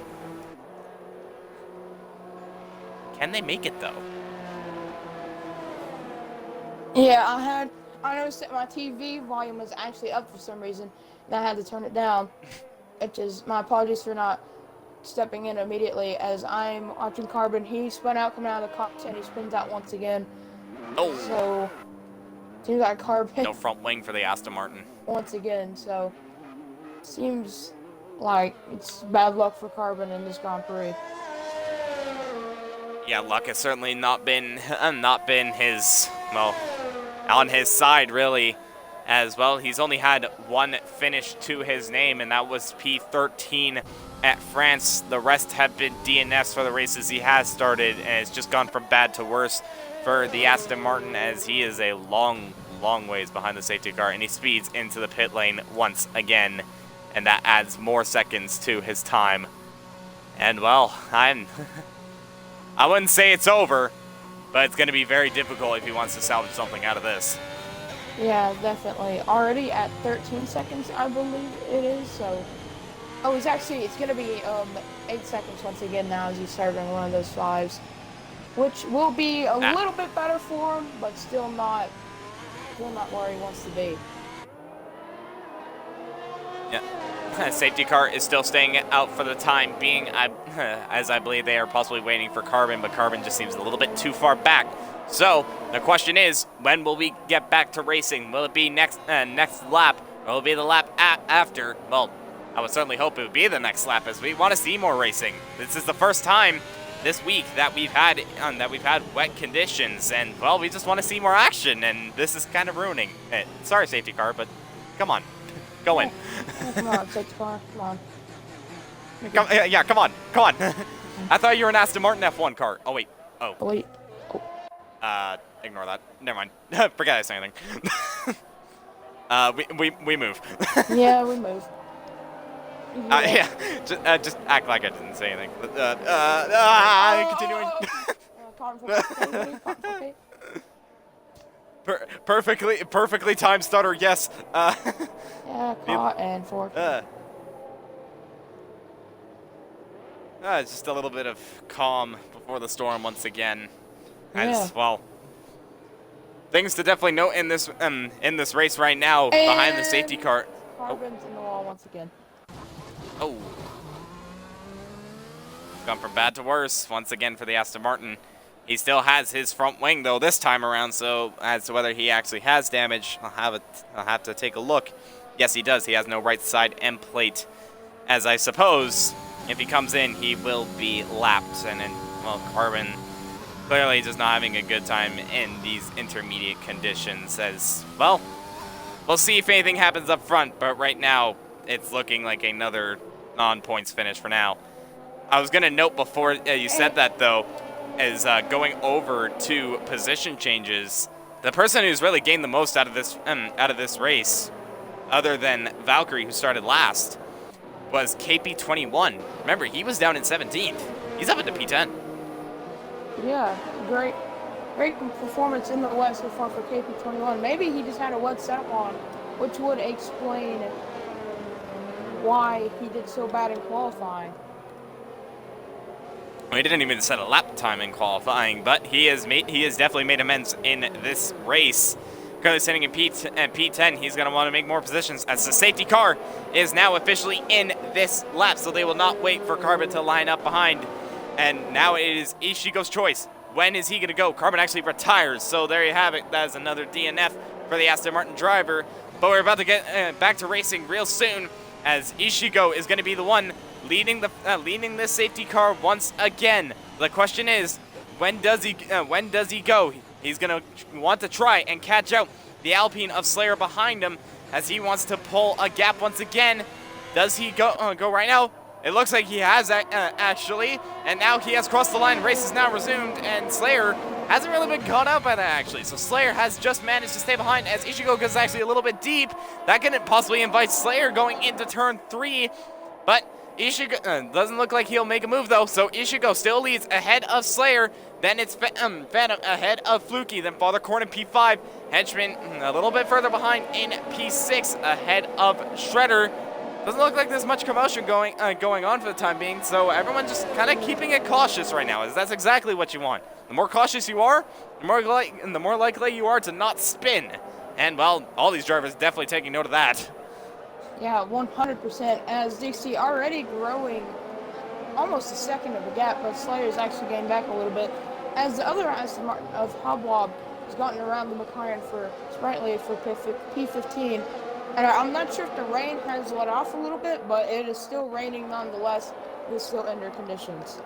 Can they make it, though? Yeah, I noticed that my TV volume was actually up for some reason, and I had to turn it down. Which is, my apologies for not stepping in immediately, as I'm watching Carbon. He spun out coming out of the Copse, and he spins out once again. Oh. So, seems like Carbon. No front wing for the Aston Martin. Once again, so seems like it's bad luck for Carbon in this Grand Prix. Yeah, luck has certainly not been his, well, on his side, really. As well, he's only had one finish to his name, and that was P13 at France. The rest have been DNS for the races he has started, and it's just gone from bad to worse for the Aston Martin, as he is a long ways behind the safety car, and he speeds into the pit lane once again, and that adds more seconds to his time. And, well, I wouldn't say it's over, but it's going to be very difficult if he wants to salvage something out of this. Yeah, definitely. Already at 13 seconds, I believe it is, so... Oh, it's going to be 8 seconds once again now, as he's serving one of those 5s. Which will be a little bit better for him, but still not where he wants to be. Yeah. Safety car is still staying out for the time being, as I believe they are possibly waiting for Carbon, but Carbon just seems a little bit too far back. So, the question is, when will we get back to racing? Will it be next lap, or will it be the lap after? Well, I would certainly hope it would be the next lap, as we want to see more racing. This is the first time this week that we've had wet conditions, and, well, we just want to see more action, and this is kind of ruining it. Sorry, safety car, but come on. Go in. Come on, safety car. Come on. Yeah, come on. I thought you were an Aston Martin F1 car. Oh, wait. Oh. Wait. Ignore that. Never mind. Forget I said anything. We move. Yeah, we move. Yeah. Just act like I didn't say anything. Continuing. Perfectly timed stutter. Yes. Yeah, caught and fork. It's just a little bit of calm before the storm once again. Yeah. Well, things to definitely note in this race right now, behind the safety car. Carbon's in the wall once again. Oh. Gone from bad to worse once again for the Aston Martin. He still has his front wing, though, this time around, so as to whether he actually has damage, I'll have to take a look. Yes, he does. He has no right side end plate, as I suppose if he comes in, he will be lapped. And then, well, Carbon clearly just not having a good time in these intermediate conditions, as, well, we'll see if anything happens up front, but right now it's looking like another non-points finish for now. I was going to note before you said that, though, is going over to position changes. The person who's really gained the most out of this race, other than Valkyrie, who started last, was KP21. Remember, he was down in 17th. He's up into P10. Yeah, great performance in the West so far for KP21. Maybe he just had a wet setup on, which would explain why he did so bad in qualifying. Well, he didn't even set a lap time in qualifying, but he has definitely made amends in this race. Currently sitting in P10, he's going to want to make more positions as the safety car is now officially in this lap, so they will not wait for Carbon to line up behind. And now it is Ishigo's choice. When is he going to go? Carbon actually retires, so there you have it. That is another DNF for the Aston Martin driver. But we're about to get back to racing real soon, as Ishigo is going to be the one leading this safety car once again. The question is, when does he go? He's going to want to try and catch out the Alpine of Slayer behind him, as he wants to pull a gap once again. Does he go right now? It looks like he has actually, and now he has crossed the line. Race is now resumed, and Slayer hasn't really been caught up by that actually. So Slayer has just managed to stay behind, as Ishigo goes actually a little bit deep. That could possibly invite Slayer going into turn 3, but Ishigo doesn't look like he'll make a move though. So Ishigo still leads ahead of Slayer. Then it's Phantom ahead of Fluky. Then Father Corn in P5. Henchman a little bit further behind in P6 ahead of Shredder. Doesn't look like there's much commotion going on for the time being, so everyone just kind of keeping it cautious right now, as that's exactly what you want. The more cautious you are, the more likely you are to not spin. And, well, all these drivers definitely taking note of that. Yeah, 100%, as Dixie already growing almost a second of a gap, but Slayer's actually gained back a little bit, as the other Aston Martin of Hobwob has gotten around the McLaren for Sprightly for P15. And I'm not sure if the rain has let off a little bit, but it is still raining nonetheless. It's still under conditions.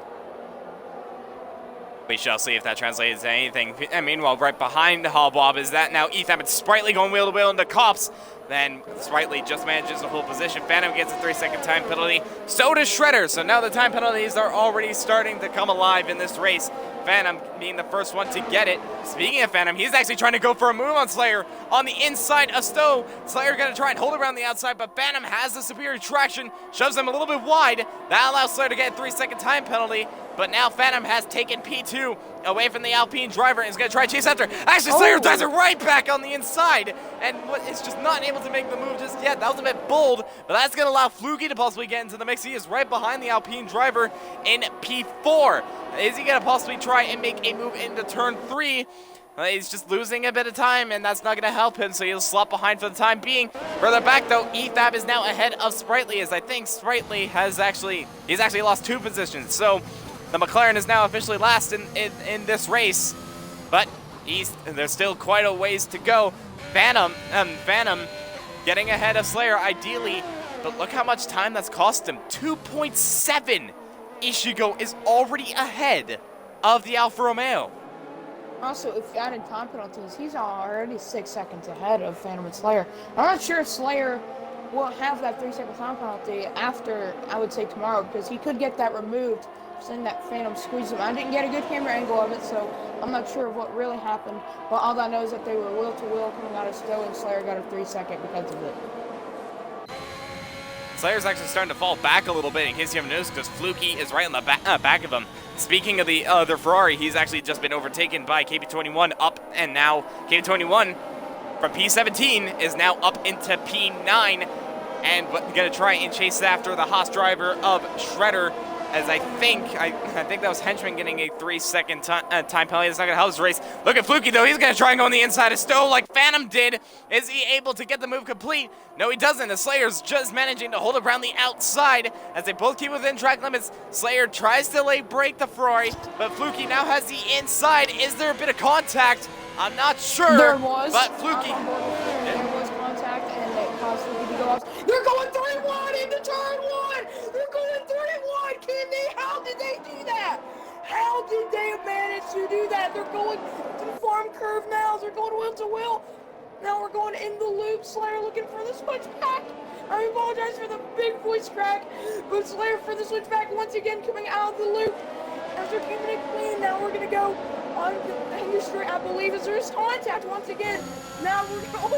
We shall see if that translates to anything. And meanwhile, right behind Hobwob is that now Etham and Sprightly going wheel to wheel into Copse. Then Sprightly just manages to hold position. Phantom gets a 3-second time penalty. So does Shredder. So now the time penalties are already starting to come alive in this race. Phantom being the first one to get it. Speaking of Phantom, he's actually trying to go for a move on Slayer on the inside of Stowe. Slayer going to try and hold it around the outside, but Phantom has the superior traction, shoves him a little bit wide. That allows Slayer to get a 3-second time penalty, but now Phantom has taken P2 away from the Alpine driver and is going to try to chase after. Actually, Slayer does it right back on the inside, and is just not able to make the move just yet. That was a bit bold, but that's going to allow Fluky to possibly get into the mix. He is right behind the Alpine driver in P4. Is he going to possibly try and make a move into turn 3? He's just losing a bit of time, and that's not going to help him, so he'll slot behind for the time being. Further back, though, Ethab is now ahead of Sprightly, as I think Sprightly he's actually lost 2 positions. So the McLaren is now officially last in this race, but there's still quite a ways to go. Phantom getting ahead of Slayer ideally, but look how much time that's cost him. 2.7. Ishigo is already ahead of the Alfa Romeo. Also, if you add in time penalties, he's already 6 seconds ahead of Phantom and Slayer. I'm not sure if Slayer will have that 3-second time penalty after, I would say, tomorrow, because he could get that removed, saying that Phantom squeezed him. I didn't get a good camera angle of it, so I'm not sure of what really happened. But all I know is that they were wheel-to-wheel coming out of Stowe, and Slayer got a 3-second because of it. Slayer's actually starting to fall back a little bit, in case you haven't noticed, because Fluky is right on the back of him. Speaking of the other Ferrari, he's actually just been overtaken by KP21 up, and now KP21 from P17 is now up into P9, and going to try and chase after the Haas driver of Shredder, as I think that was Henchman getting a 3-second time penalty. That's not going to help his race. Look at Fluky, though. He's going to try and go on the inside of Stowe like Phantom did. Is he able to get the move complete? No, he doesn't. The Slayer's just managing to hold it around the outside as they both keep within track limits. Slayer tries to late break the Ferrari, but Fluky now has the inside. Is there a bit of contact? I'm not sure. There was. But Fluky. There was contact, and it caused Fluky to go off. They're going 3-1 into turn 1. They're going 3-1. How did they do that? How did they manage to do that? They're going to the farm curve now. They're going wheel to wheel. Now we're going in the loop. Slayer looking for the switchback. I apologize for the big voice crack, but Slayer for the switchback once again coming out of the loop. as they're keeping it clean. Now we're going to go on the history, I believe, as there's contact once again. Now we're going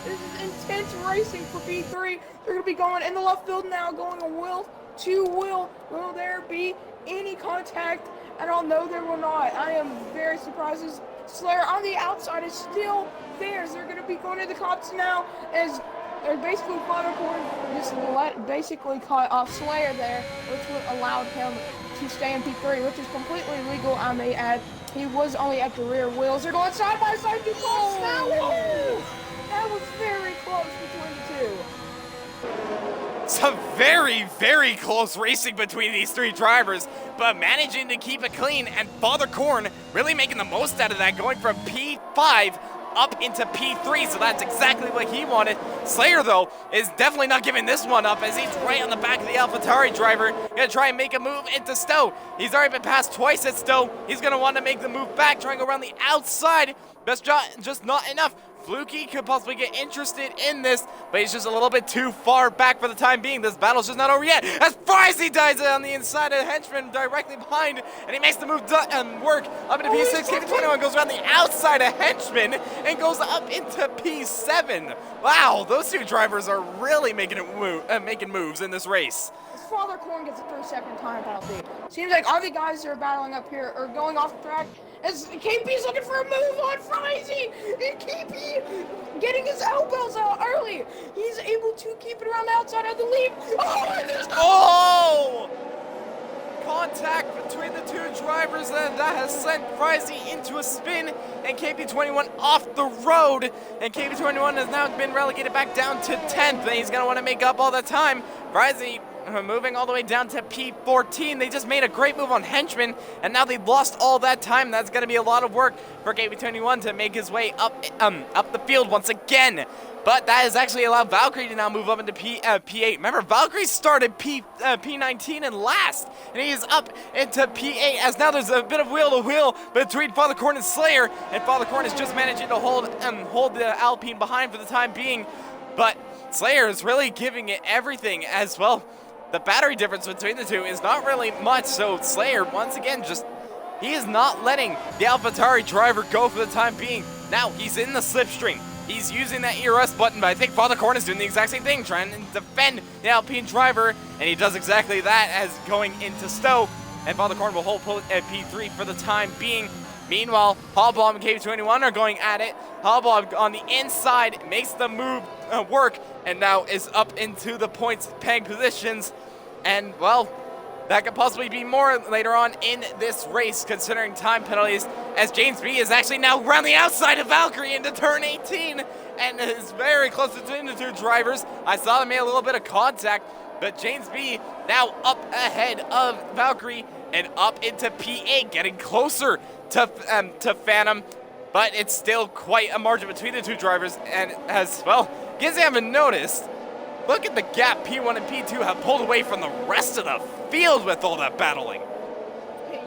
this is intense racing for P3. They're going to be going in the left field now, going a wheel to wheel. Will there be any contact? I don't know, there will not. I am very surprised as Slayer on the outside is still there. As they're going to be going to the Copse now as they're basically just basically caught off Slayer there, which would allowed him to stay in P3, which is completely legal, I may add. He was only at the rear wheels. They're going side by side to Copse now. Whoa! That was very close between the two. Some very, very close racing between these three drivers, but managing to keep it clean, and Father Corn really making the most out of that, going from P5 up into P3, so that's exactly what he wanted. Slayer, though, is definitely not giving this one up, as he's right on the back of the AlphaTauri driver, gonna try and make a move into Stowe. He's already been passed twice at Stowe. He's gonna want to make the move back, trying to go around the outside. Best shot, just not enough. Fluky could possibly get interested in this, but he's just a little bit too far back for the time being. This battle's just not over yet, as Frizy dies on the inside of the henchman directly behind, and he makes the move work up into P6. KP21 goes around the outside of henchman and goes up into P7. Wow, those two drivers are really making moves in this race. Father Corn gets a 3-second time penalty. Seems like all the guys that are battling up here are going off the track as KP's looking for a move on Frizy, and KP getting his elbows out early. He's able to keep it around the outside of the lead. Oh! Contact between the two drivers that has sent Frizy into a spin, and KP21 off the road, and KP21 has now been relegated back down to 10th, and he's going to want to make up all the time. Frizy moving all the way down to P14. They just made a great move on Henchman, and now they've lost all that time. That's going to be a lot of work for KP21 to make his way up the field once again. But that has actually allowed Valkyrie to now move up into P8. Remember, Valkyrie started P19 and last, and he is up into P8, as now there's a bit of wheel-to-wheel between Father Corn and Slayer, and Father Corn is just managing to hold the Alpine behind for the time being. But Slayer is really giving it everything as well. The battery difference between the two is not really much, so Slayer, once again, he is not letting the AlphaTauri driver go for the time being. Now, he's in the slipstream. He's using that ERS button, but I think Father Corn is doing the exact same thing, trying to defend the Alpine driver, and he does exactly that as going into Stowe, and Father Corn will hold at P3 for the time being. Meanwhile, Hallbob and KP21 are going at it. Hallbob on the inside makes the move work, and now is up into the points peg positions. And, well, that could possibly be more later on in this race, considering time penalties, as James B is actually now around the outside of Valkyrie into turn 18, and is very close between the two drivers. I saw them make a little bit of contact, but James B now up ahead of Valkyrie and up into P8, getting closer to Phantom, but it's still quite a margin between the two drivers. And as well, in case you haven't noticed, look at the gap P1 and P2 have pulled away from the rest of the field with all that battling.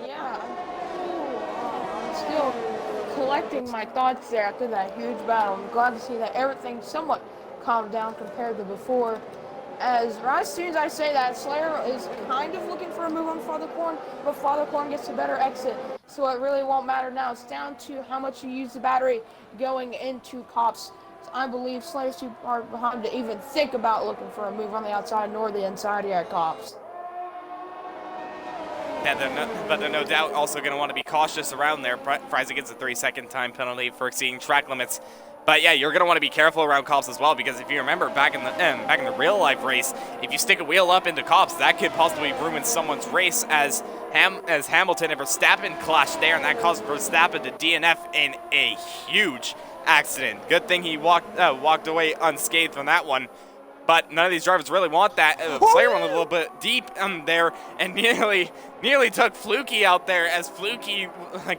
Yeah, I'm still collecting my thoughts there after that huge battle. I'm glad to see that everything somewhat calmed down compared to before. As soon as I say that, Slayer is kind of looking for a move on Father Corn, but Father Corn gets a better exit, so it really won't matter now. It's down to how much you use the battery going into Copse. So I believe Slayer's too far behind to even think about looking for a move on the outside nor the inside here at Copse. Yeah, but they're no doubt also going to want to be cautious around there. Frizy gets a 3-second time penalty for exceeding track limits. But yeah, you're going to want to be careful around Copse as well, because if you remember back in the real life race, if you stick a wheel up into Copse, that could possibly ruin someone's race, as Hamilton and Verstappen clashed there, and that caused Verstappen to DNF in a huge accident. Good thing he walked away unscathed from that one. But none of these drivers really want that. Slayer went a little bit deep there and nearly took Fluky out there, as Fluky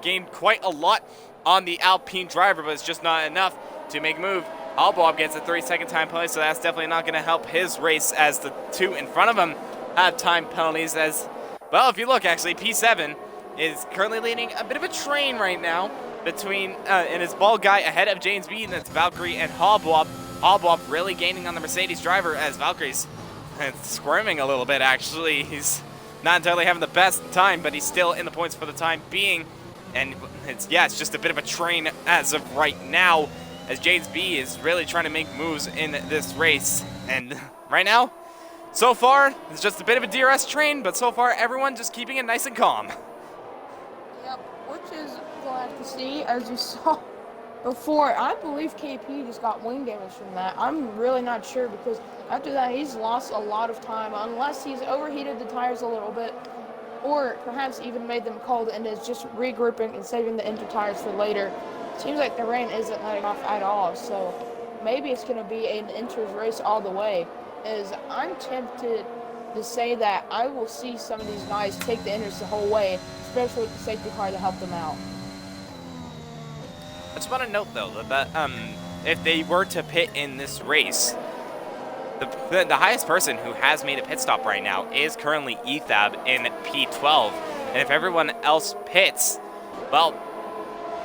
gained quite a lot on the Alpine driver, but it's just not enough to make a move. Hallbob gets a 3-second time penalty, so that's definitely not going to help his race, as the two in front of him have time penalties. As well, if you look, actually, P7 is currently leading a bit of a train right now between and his ball guy ahead of James B, and that's Valkyrie and Hallbob. Hallbob really gaining on the Mercedes driver, as Valkyrie's squirming a little bit, actually. He's not entirely having the best time, but he's still in the points for the time being. And it's just a bit of a train as of right now, as James B is really trying to make moves in this race. And right now, so far, it's just a bit of a DRS train, but so far everyone just keeping it nice and calm. Yep, which is glad to see. As you saw before, I believe KP just got wing damage from that. I'm really not sure, because after that he's lost a lot of time, unless he's overheated the tires a little bit, or perhaps even made them cold and is just regrouping and saving the inter tires for later. Seems like the rain isn't letting off at all, so maybe it's going to be an inters race all the way. As I'm tempted to say that I will see some of these guys take the inters the whole way, especially with the safety car to help them out. I just want to note, though, that if they were to pit in this race, the highest person who has made a pit stop right now is currently Ethab in P12. And if everyone else pits, well,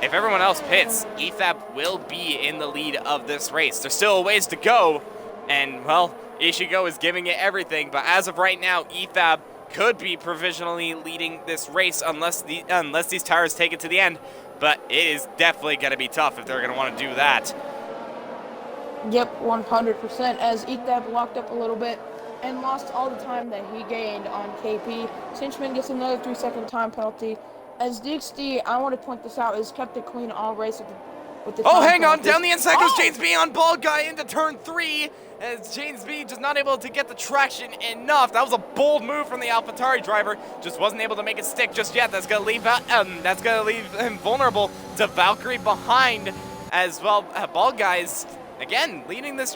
Ethab will be in the lead of this race. There's still a ways to go, and, well, Ishigo is giving it everything, but as of right now, Ethab could be provisionally leading this race unless these tires take it to the end, but it is definitely going to be tough if they're going to want to do that. Yep, 100%, as Ethab locked up a little bit and lost all the time that he gained on KP. Cinchman gets another 3-second time penalty. As DXD, I want to point this out, is kept it clean all race with the Oh, time hang on, penalties. down the inside goes James B on Bald Guy into turn 3, as James B just not able to get the traction enough. That was a bold move from the AlphaTauri driver, just wasn't able to make it stick just yet. That's gonna leave him vulnerable to Valkyrie behind as well. Bald Guy's again leading this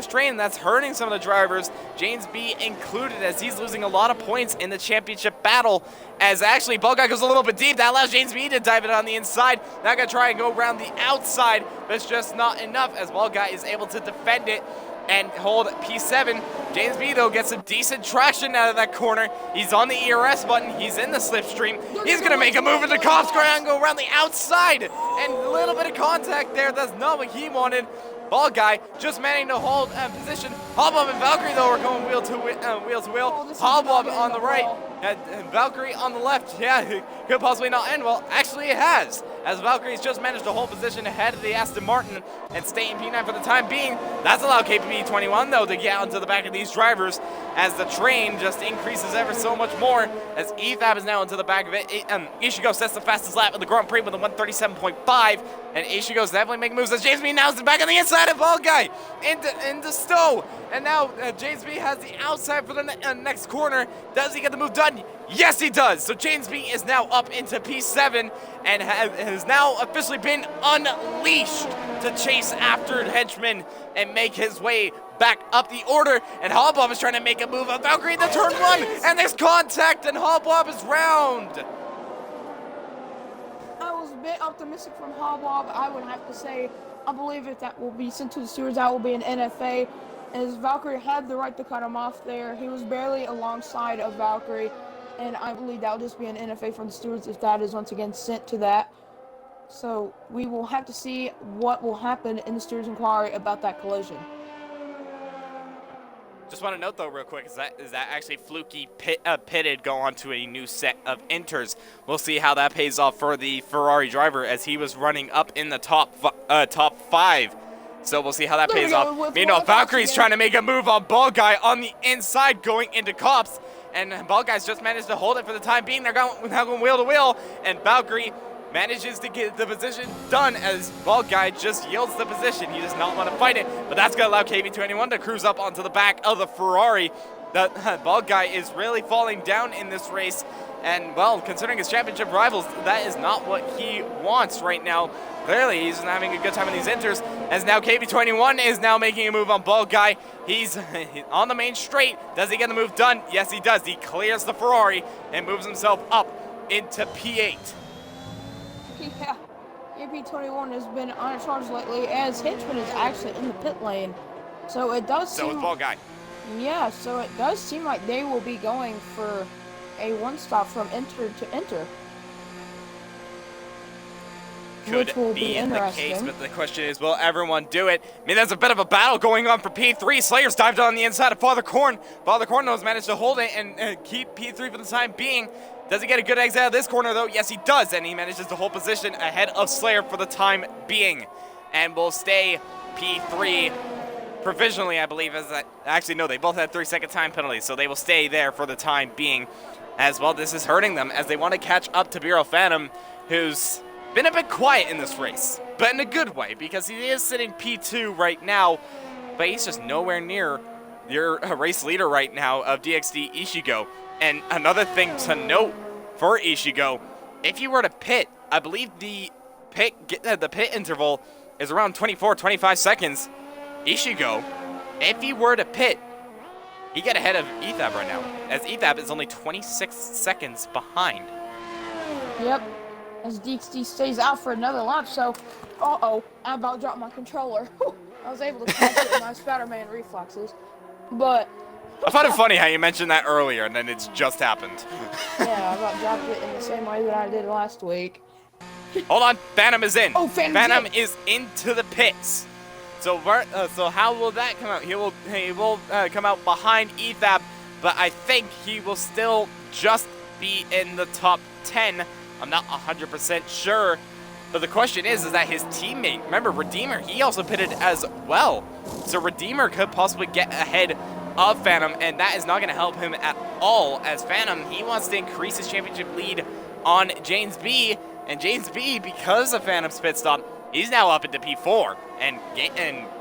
train. That's hurting some of the drivers, James B included, as he's losing a lot of points in the championship battle. As actually Bald Guy goes a little bit deep, that allows James B to dive it on the inside. Now gonna try and go around the outside, but it's just not enough, as Bald Guy is able to defend it and hold P7. James B, though, gets some decent traction out of that corner. He's on the ERS button. He's in the slipstream. He's going to make a move into Copse and go around the outside. And a little bit of contact there. That's not what he wanted. Bald Guy just managing to hold position. Hobbob and Valkyrie, though, are going wheel to wheel. Hobbob on the right. And Valkyrie on the left. Yeah, could possibly not end well. Actually, it has, as Valkyrie's just managed to hold position ahead of the Aston Martin and stay in P9 for the time being. That's allowed KPP21, though, to get onto the back of these drivers, as the train just increases ever so much more, as Ethab is now into the back of it. Ishigo sets the fastest lap in the Grand Prix with a 137.5, and Ishigo's definitely making moves, as James B now is the back on the inside of Bald Guy into Stowe. And now James B has the outside for the next corner. Does he get the move done? Yes, he does. So James B is now up into P7 and has now officially been unleashed to chase after Henchman and make his way back up the order. And Hobbob is trying to make a move on Valkyrie in the turn 1, and there's contact, and Hobbob is round. I was a bit optimistic from Hobbob. I would have to say, I believe if that will be sent to the stewards, that will be an NFA, as Valkyrie had the right to cut him off there. He was barely alongside of Valkyrie, and I believe that will just be an NFA from the stewards if that is once again sent to that. So we will have to see what will happen in the stewards inquiry about that collision. Just want to note, though, real quick, is that actually Fluky pitted go on to a new set of inters. We'll see how that pays off for the Ferrari driver, as he was running up in the top 5. So we'll see how that pays off. Meanwhile, Valkyrie's trying to make a move on Bald Guy on the inside, going into Copse, and Bald Guy's just managed to hold it for the time being. They're now going wheel to wheel, and Valkyrie manages to get the position done, as Bald Guy just yields the position. He does not want to fight it, but that's going to allow KV21 to cruise up onto the back of the Ferrari. The Bald Guy is really falling down in this race, and, well, considering his championship rivals, that is not what he wants right now. Clearly, he's not having a good time in these inters, as now KV21 is now making a move on Bald Guy. He's on the main straight. Does he get the move done? Yes, he does. He clears the Ferrari and moves himself up into P8. Yeah, AP21 has been on charge lately, as Henchman is actually in the pit lane. So it does seem... So is Bald Guy. Yeah, so it does seem like they will be going for a one-stop from enter to enter. could Which will be be the case, interesting. but the question is, will everyone do it? I mean, there's a bit of a battle going on for P3. Slayer's dived on the inside of Father Corn. Father Corn knows managed to hold it and keep P3 for the time being. Does he get a good exit out of this corner, though? Yes, he does, and he manages to hold position ahead of Slayer for the time being. And will stay P3 provisionally, I believe. Actually, no, they both had 3-second time penalties, so they will stay there for the time being as well. This is hurting them as they want to catch up to BRL Phantom, who's been a bit quiet in this race, but in a good way, because he is sitting P2 right now, but he's just nowhere near your race leader right now of DXD Ishigo. And another thing to note for Ishigo, if you were to pit, I believe the pit interval is around 24-25 seconds. Ishigo, if he were to pit, he get ahead of Ethab right now, as Ethab is only 26 seconds behind. Yep. As DXD stays out for another lap, so I about dropped my controller. I was able to catch it with my Spider-Man reflexes, but I found it funny how you mentioned that earlier, and then it's just happened. yeah, I about dropped it in the same way that I did last week. Hold on, Phantom is in. Oh, Phantom is into the pits. So how will that come out? He will come out behind Ethab, but I think he will still just be in the top 10. I'm not 100% sure. But the question is that his teammate, remember Redeemer, he also pitted as well. So Redeemer could possibly get ahead of Phantom, and that is not going to help him at all, as Phantom, he wants to increase his championship lead on James B. And James B, because of Phantom's pit stop, he's now up into P4 and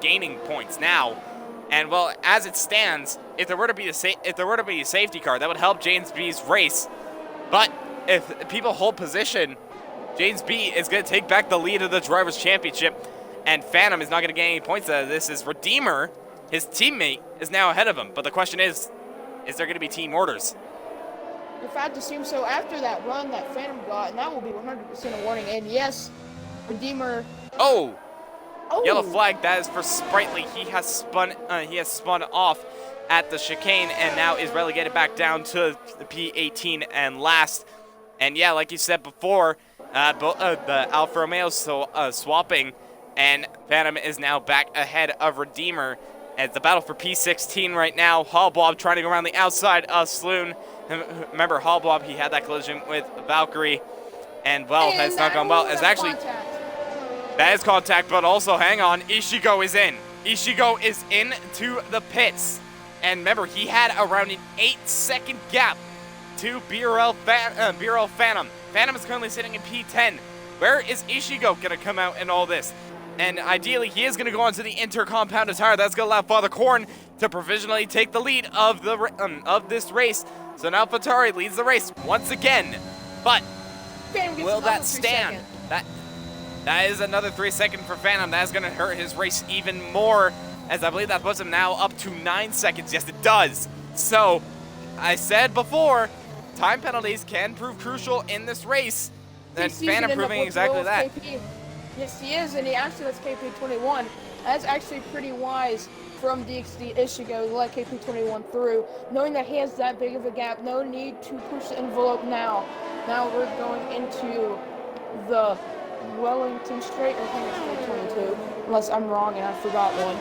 gaining points now. And well, as it stands, if there were to be a safety car, that would help James B's race. But if people hold position, James B is going to take back the lead of the Drivers' Championship, and Phantom is not going to gain any points out of this. As Redeemer, his teammate, is now ahead of him. But the question is there going to be team orders? If I had to assume so, after that run that Phantom got, and that will be 100% a warning. And yes, Redeemer. Oh, yellow flag. That is for Sprightly. He has spun off at the chicane, and now is relegated back down to the P18 and last. And yeah, like you said before, the Alfa Romeo swapping, and Phantom is now back ahead of Redeemer. As the battle for P16 right now, Hallblob trying to go around the outside of Sloon. Remember, Hallblob, he had that collision with Valkyrie, and well, that's not gone well. It's actually, that is contact, but also, hang on, Ishigo is in. Ishigo is into the pits. And remember, he had around an 8-second gap to BRL Phantom. Phantom is currently sitting in P10. Where is Ishigo going to come out in all this? And ideally, he is going to go onto the intercompounded tire. That's going to allow Father Corn to provisionally take the lead of this race. So now Fatari leads the race once again. But will that stand? That is another 3 second for Phantom. That is going to hurt his race even more, as I believe that puts him now up to 9 seconds. Yes, it does. So I said before, time penalties can prove crucial in this race. And Phantom proving exactly that. KP. Yes, he is, and he actually lets KP21. That's actually pretty wise from DXD Ishigo to let KP21 through, knowing that he has that big of a gap. No need to push the envelope now. Now we're going into the Wellington Straight, or I think it's 22, unless I'm wrong and I forgot one.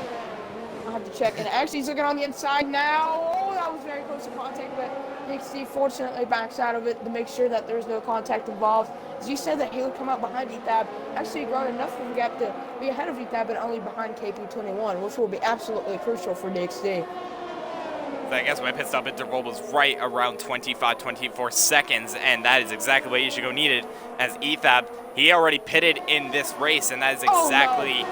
I'll have to check. And actually, he's looking on the inside now. Oh, that was very close to contact, but DXD fortunately backs out of it to make sure that there's no contact involved. As you said that he would come out behind Ethab, actually grown enough of a gap to be ahead of Ethab, but only behind KP21, which will be absolutely crucial for DXD. I guess my pit stop interval was right around 25-24 seconds, and that is exactly what Ishigo needed, as Ethab, he already pitted in this race, and that is exactly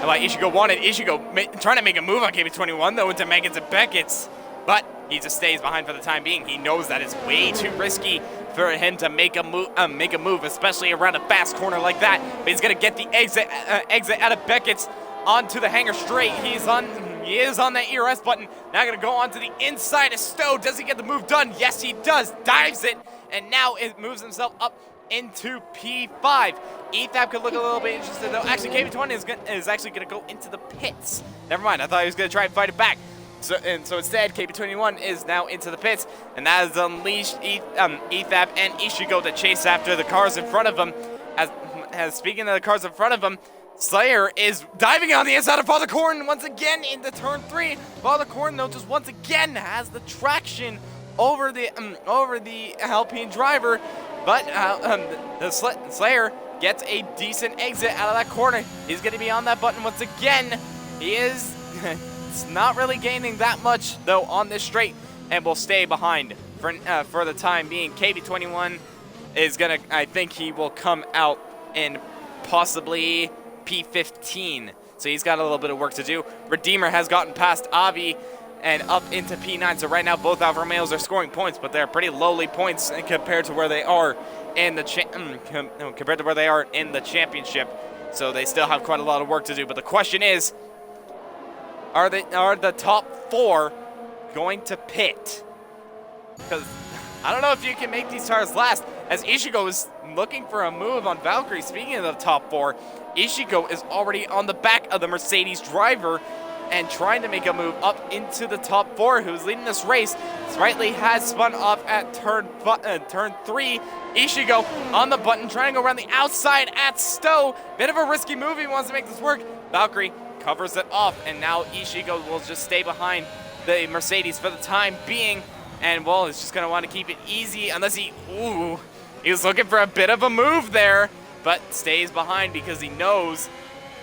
what Ishigo wanted. Ishigo trying to make a move on KP21, though, into Maggots and Beckets, but he just stays behind for the time being. He knows that it's way too risky for him to make a move, especially around a fast corner like that. But he's gonna get the exit out of Beckett's onto the hanger straight. He is on that ERS button. Now gonna go onto the inside of Stowe. Does he get the move done? Yes, he does. Dives it, and now it moves himself up into P5. Ethab could look a little bit interested though. Actually, KP20 is actually gonna go into the pits. Never mind. I thought he was gonna try and fight it back. So instead, KP21 is now into the pits, and that has unleashed Ethab and Ishigo to chase after the cars in front of him. speaking of the cars in front of him, Slayer is diving on the inside of Father Corn once again into turn 3. Father Corn, though, just once again has the traction over the Alpine driver, but the Slayer gets a decent exit out of that corner. He's going to be on that button once again. He is it's not really gaining that much, though, on this straight, and will stay behind for the time being. KB21 is going to, I think he will come out in possibly P15. So he's got a little bit of work to do. Redeemer has gotten past Avi and up into P9. So right now both Alfa Romeos are scoring points, but they're pretty lowly points compared to where they are in the championship. So they still have quite a lot of work to do. But the question is, are the top 4 going to pit? Because I don't know if you can make these tires last, as Ishigo is looking for a move on Valkyrie. Speaking of the top 4, Ishigo is already on the back of the Mercedes driver and trying to make a move up into the top 4, who's leading this race. Sprightly has spun off at turn 3. Ishigo on the button, trying to go around the outside at Stowe. Bit of a risky move. He wants to make this work. Valkyrie covers it off, and now Ishigo will just stay behind the Mercedes for the time being. And, well, he's just going to want to keep it easy unless he was looking for a bit of a move there, but stays behind because he knows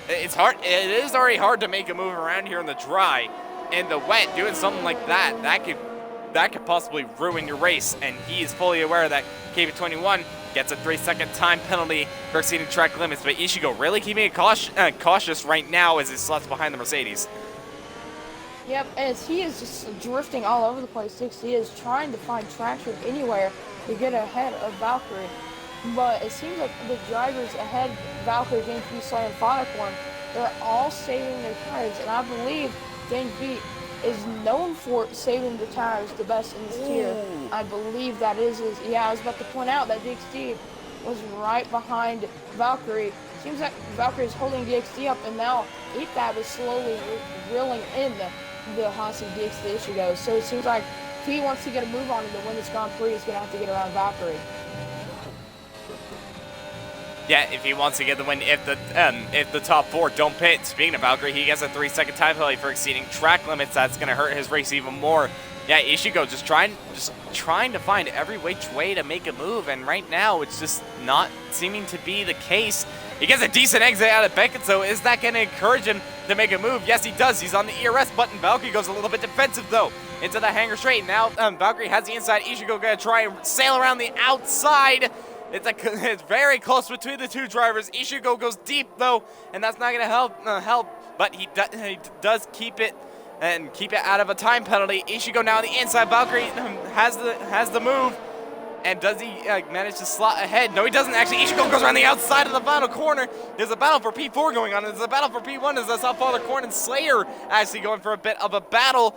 it's hard. It is already hard to make a move around here in the dry. In the wet, doing something like that could possibly ruin your race, and he is fully aware that KB21 gets a 3-second time penalty for exceeding track limits, but Ishigo really keeping it cautious right now as he slots behind the Mercedes. Yep, as he is just drifting all over the place. He is trying to find traction anywhere to get ahead of Valkyrie. But it seems like the drivers ahead, Valkyrie, James B, Slayer, and Fathercorn, they're all saving their tires. And I believe James B is known for saving the tires the best in this tier. I believe that is his. Yeah, I was about to point out that DXD was right behind Valkyrie. Seems like Valkyrie is holding DXD up, and now EFAB is slowly reeling in the Haas and DXD Ishigo. So it seems like if he wants to get a move on him to win this Grand Prix, he's going to have to get around Valkyrie. Yeah, if he wants to get the win, if the top 4 don't pit. Speaking of Valkyrie, he gets a 3-second time penalty for exceeding track limits. That's going to hurt his race even more. Yeah, Ishigo just trying to find every which way to make a move, and right now it's just not seeming to be the case. He gets a decent exit out of Beckets, so is that going to encourage him to make a move? Yes, he does. He's on the ERS button. Valkyrie goes a little bit defensive, though, into the hangar straight. Now Valkyrie has the inside. Ishigo going to try and sail around the outside. It's very close between the two drivers. Ishigo goes deep, though, and that's not going to help. But he does keep it and keep it out of a time penalty. Ishigo now on the inside. Valkyrie has the move. And does he manage to slot ahead? No, he doesn't actually. Ishigo goes around the outside of the final corner. There's a battle for P4 going on. There's a battle for P1 as I saw Father Corn and Slayer actually going for a bit of a battle.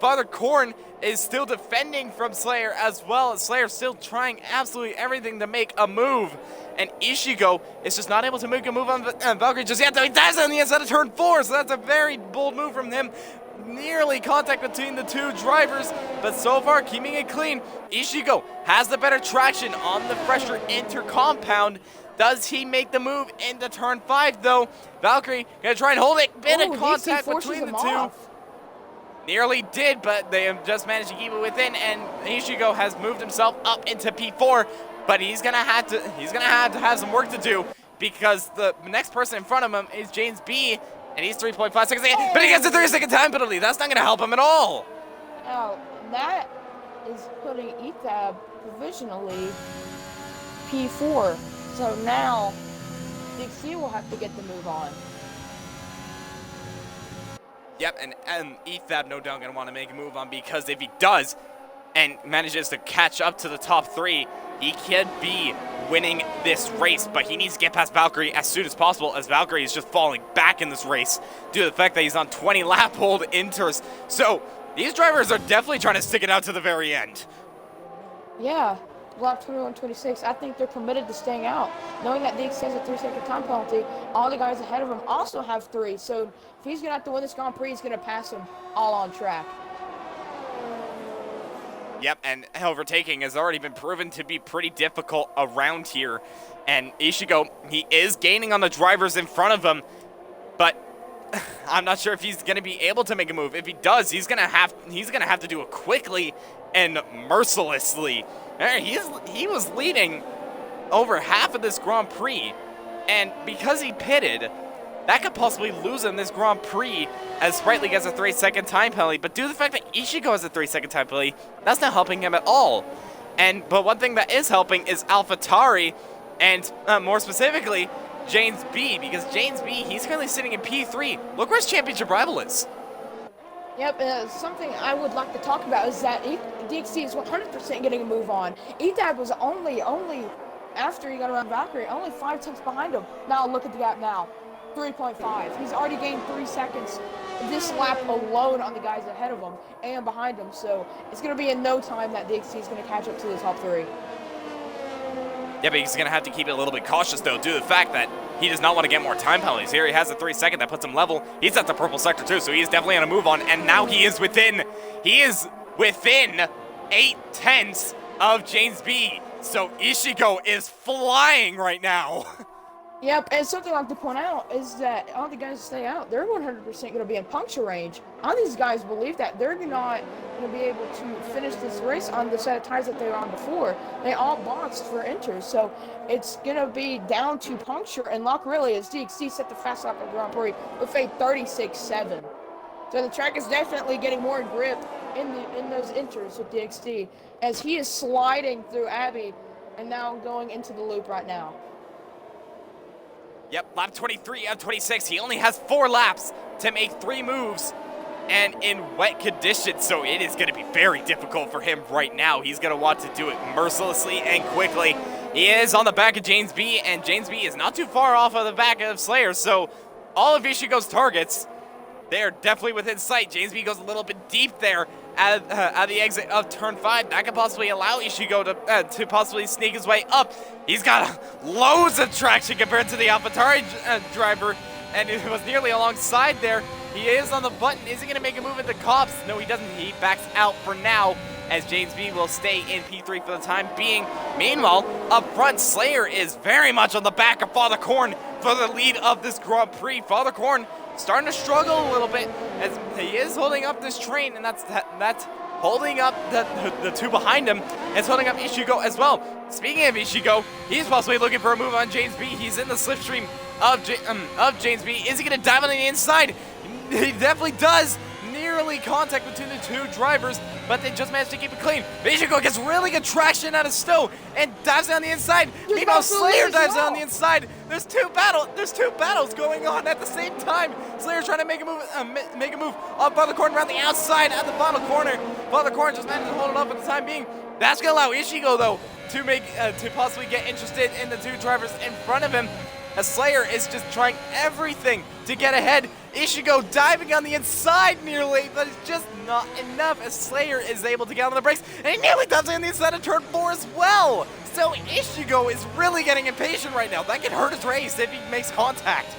Father Corn is still defending from Slayer as well. Slayer still trying absolutely everything to make a move. And Ishigo is just not able to make a move on Valkyrie just yet. He dives on the inside of turn 4, so that's a very bold move from him. Nearly contact between the two drivers, but so far keeping it clean. Ishigo has the better traction on the fresher inter-compound. Does he make the move into turn 5, though? Valkyrie gonna try and hold it. Bit of contact between the two. Nearly did, but they have just managed to keep it within, and Ishigo has moved himself up into P4, but he's gonna have to have some work to do, because the next person in front of him is James B, and he's 3.5 seconds ahead, but he gets a 3-second time penalty. That's not going to help him at all. Now, that is putting ETAB provisionally P4. So now, DXD will have to get the move on. Yep, and ETAB no doubt going to want to make a move on, because if he does and manages to catch up to the top 3, he could be winning this race, but he needs to get past Valkyrie as soon as possible, as Valkyrie is just falling back in this race due to the fact that he's on 20 lap hold inters. So these drivers are definitely trying to stick it out to the very end. Yeah, lap 21, 26. I think they're committed to staying out, knowing that DXD has a 3-second time penalty. All the guys ahead of him also have 3, so if he's going to have to win this Grand Prix, he's going to pass them all on track. Yep, and overtaking has already been proven to be pretty difficult around here. And Ishigo, he is gaining on the drivers in front of him, but I'm not sure if he's going to be able to make a move. If he does, he's gonna have to do it quickly and mercilessly. He was leading over half of this Grand Prix, and because he pitted, that could possibly lose him this Grand Prix, as Sprightly gets a 3-second time penalty. But due to the fact that Ishigo has a 3-second time penalty, that's not helping him at all. But one thing that is helping is AlphaTauri, and more specifically, James B, because James B, he's currently sitting in P3. Look where his championship rival is. Yep, something I would like to talk about is that DXC is 100% getting a move on. Edad was only after he got around Valkyrie, only 5 tenths behind him. Now look at the gap now. 3.5. He's already gained 3 seconds this lap alone on the guys ahead of him and behind him. So it's going to be in no time that DXC is going to catch up to the top 3. Yeah, but he's going to have to keep it a little bit cautious, though, due to the fact that he does not want to get more time penalties. Here he has a 3-second that puts him level. He's at the purple sector, too, so he's definitely on a move on. And now he is within 8 tenths of James B. So Ishigo is flying right now. Yep, and something I like to point out is that all the guys that stay out, they're 100% going to be in puncture range. All these guys believe that they're not going to be able to finish this race on the set of tires that they were on before. They all boxed for enters, so it's going to be down to puncture, and luck really as DXC set the fast lap of Grand Prix with a 36.7. So the track is definitely getting more grip in those enters with DXD as he is sliding through Abby and now going into the loop right now. Yep, lap 23 out of 26. He only has 4 laps to make 3 moves, and in wet conditions, so it is going to be very difficult for him right now. He's going to want to do it mercilessly and quickly. He is on the back of James B, and James B is not too far off of the back of Slayer, so all of Ishigo's targets, they're definitely within sight. James B goes a little bit deep there at the exit of turn 5. That could possibly allow Ishigo to possibly sneak his way up. He's got loads of traction compared to the AlphaTauri driver, and it was nearly alongside there. He is on the button. Is he going to make a move into Copse? No, he doesn't. He backs out for now, as James B will stay in P3 for the time being. Meanwhile, up front, Slayer is very much on the back of Father Korn for the lead of this Grand Prix. Father Korn starting to struggle a little bit as he is holding up this train, and that's holding up the 2 behind him. It's holding up Ishigo as well. Speaking of Ishigo, he's possibly looking for a move on James B. He's in the slipstream of James B. Is he going to dive on the inside? He definitely does. Nearly contact between the 2 drivers, but they just managed to keep it clean. Ishigo gets really good traction out of Stowe and dives down the inside. Meanwhile, Slayer dives down the inside. There's two battles going on at the same time. Slayer trying to make a move up Father Korn around the outside at the bottom corner. Father Korn just managed to hold it up for the time being. That's gonna allow Ishigo though to possibly get interested in the 2 drivers in front of him. As Slayer is just trying everything to get ahead. Ishigo diving on the inside nearly, but it's just not enough as Slayer is able to get on the brakes, and he nearly dives on the inside of turn 4 as well. So Ishigo is really getting impatient right now. That could hurt his race if he makes contact.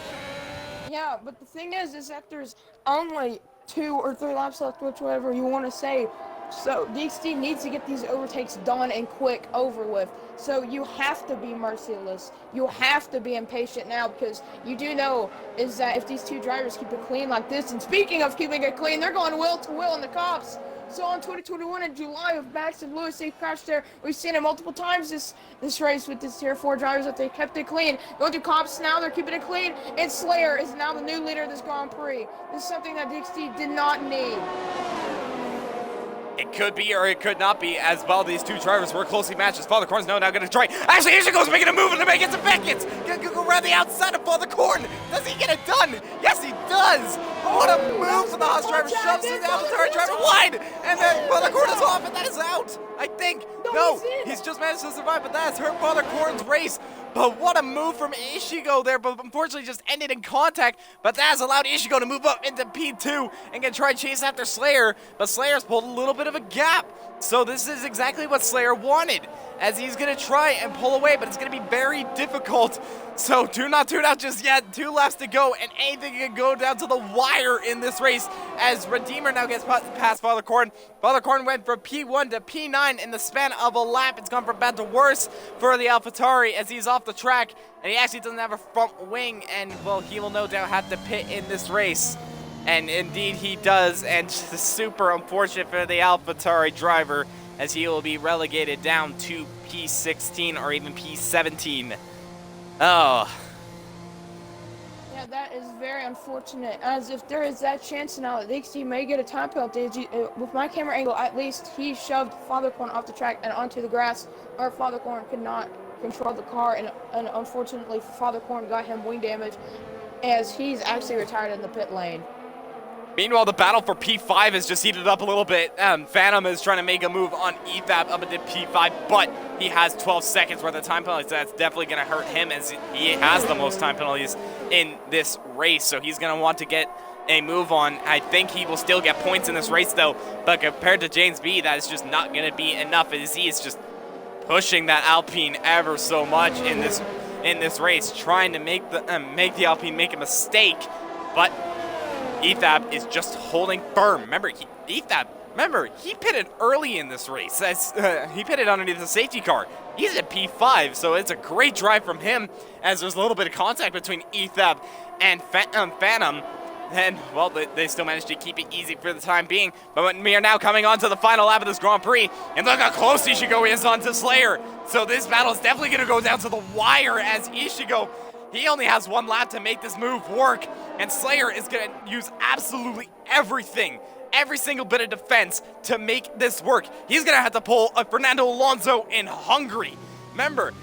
Yeah, but the thing is that there's only 2 or 3 laps left, whichever you want to say. So DXD needs to get these overtakes done and quick over with. So you have to be merciless. You have to be impatient now, because you do know is that if these 2 drivers keep it clean like this, and speaking of keeping it clean, they're going wheel to wheel in the Copse. So on 2021 in July with Max and Lewis, they crashed there. We've seen it multiple times this race with this Tier 4 drivers that they kept it clean. Going to Copse now, they're keeping it clean. And Slayer is now the new leader of this Grand Prix. This is something that DXD did not need. It could be or it could not be, as well these 2 drivers were closely matched. Father Korn's now going to try. Actually, Ishigo's making a move in the Beckets and Beckets. Gonna go around the outside of Father Korn. Does he get it done? Yes, he does. What a move from the Haas driver. Shoves the AlphaTauri driver wide. And then Father Korn is off, and that is out, I think. No, he's just managed to survive, but that has hurt Father Korn's race. But what a move from Ishigo there, but unfortunately just ended in contact. But that has allowed Ishigo to move up into P2 and can try and chase after Slayer. But Slayer's pulled a little bit of a gap. So this is exactly what Slayer wanted. as he's going to try and pull away, but it's going to be very difficult. So do not tune out just yet. 2 laps to go, and anything can go down to the wire in this race as Redeemer now gets past Father Corn. Father Corn went from P1 to P9 in the span of a lap. It's gone from bad to worse for the AlphaTauri as he's off the track, and he actually doesn't have a front wing, and, well, he will no doubt have to pit in this race. And indeed he does, and super unfortunate for the AlphaTauri driver as he will be relegated down to P16 or even P17. Oh. Yeah, that is very unfortunate, as if there is that chance now that DXT may get a time penalty. With my camera angle, at least he shoved Father Corn off the track and onto the grass, or Father Corn could not control the car, and unfortunately Father Corn got him wing damage as he's actually retired in the pit lane. Meanwhile, the battle for P5 has just heated up a little bit. Phantom is trying to make a move on ETHAP up into P5, but he has 12 seconds worth of time penalties, so that's definitely going to hurt him as he has the most time penalties in this race. So he's going to want to get a move on. I think he will still get points in this race, though, but compared to James B, that is just not going to be enough, as he is just pushing that Alpine ever so much in this race, trying to make the Alpine make a mistake, but ETHAP is just holding firm. Remember, he pitted early in this race. He pitted underneath the safety car. He's at P5, so it's a great drive from him, as there's a little bit of contact between ETHAP and Phantom. And, well, they still managed to keep it easy for the time being. But we are now coming on to the final lap of this Grand Prix. And look how close Ishigo is onto Slayer. So this battle is definitely going to go down to the wire, as Ishigo, he only has 1 lap to make this move work. And Slayer is going to use absolutely everything, every single bit of defense to make this work. He's going to have to pull a Fernando Alonso in Hungary. Remember,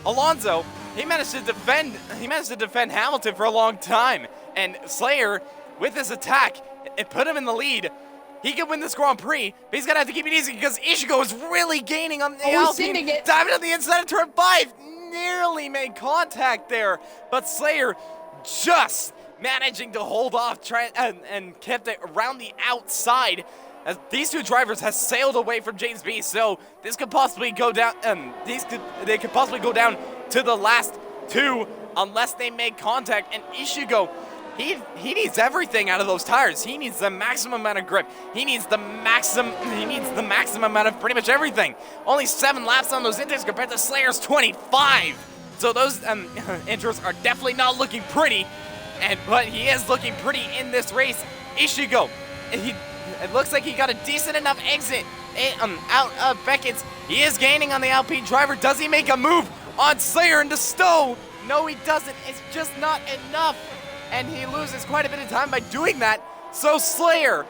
Alonso, he managed to defend Hamilton for a long time. And Slayer, with his attack, it put him in the lead. He could win this Grand Prix, but he's going to have to keep it easy because Ishigo is really gaining on the Alpine. Diving on the inside of turn 5. Nearly made contact there, but Slayer just managing to hold off and kept it around the outside, as these 2 drivers have sailed away from James B. So this could possibly go down. They could possibly go down to the last 2 unless they make contact. And Ishigo, he needs everything out of those tires. He needs the maximum amount of grip. He needs the maximum amount of pretty much everything. Only 7 laps on those inters compared to Slayer's 25. So those intros are definitely not looking pretty. But he is looking pretty in this race. Ishigo, it looks like he got a decent enough exit out of Beckets. He is gaining on the Alpine driver. Does he make a move on Slayer into Stowe? No, he doesn't. It's just not enough. And he loses quite a bit of time by doing that. So Slayer,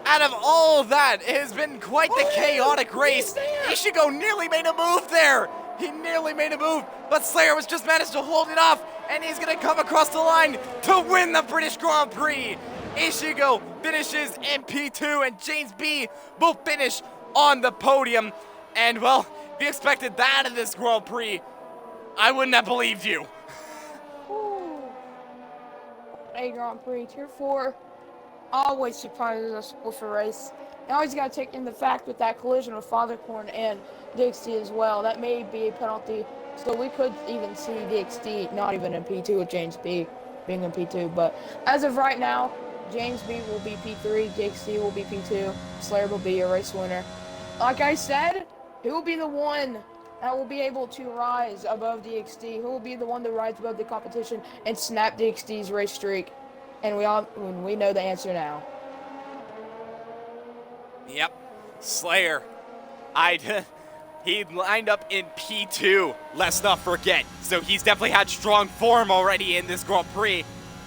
out of all of that, it has been quite the chaotic race. Ishigo nearly made a move there. He nearly made a move, but Slayer was just managed to hold it off, and he's going to come across the line to win the British Grand Prix. Ishigo finishes in P2, and James B will finish on the podium. And, well, if you expected that of this Grand Prix, I wouldn't have believed you. A Grand Prix Tier 4 always surprises us with a race. You always got to take in the fact with that collision with Father Corn and DXT as well. That may be a penalty, so we could even see DXT not even in P2 with James B being in P2. But as of right now, James B will be P3, DXT will be P2, Slayer will be a race winner. Like I said, he will be the one that will be able to rise above DXT. Who will be the one that rides above the competition and snap DXT's race streak? And we know the answer now. Yep, Slayer. He lined up in P2, let's not forget. So he's definitely had strong form already in this Grand Prix.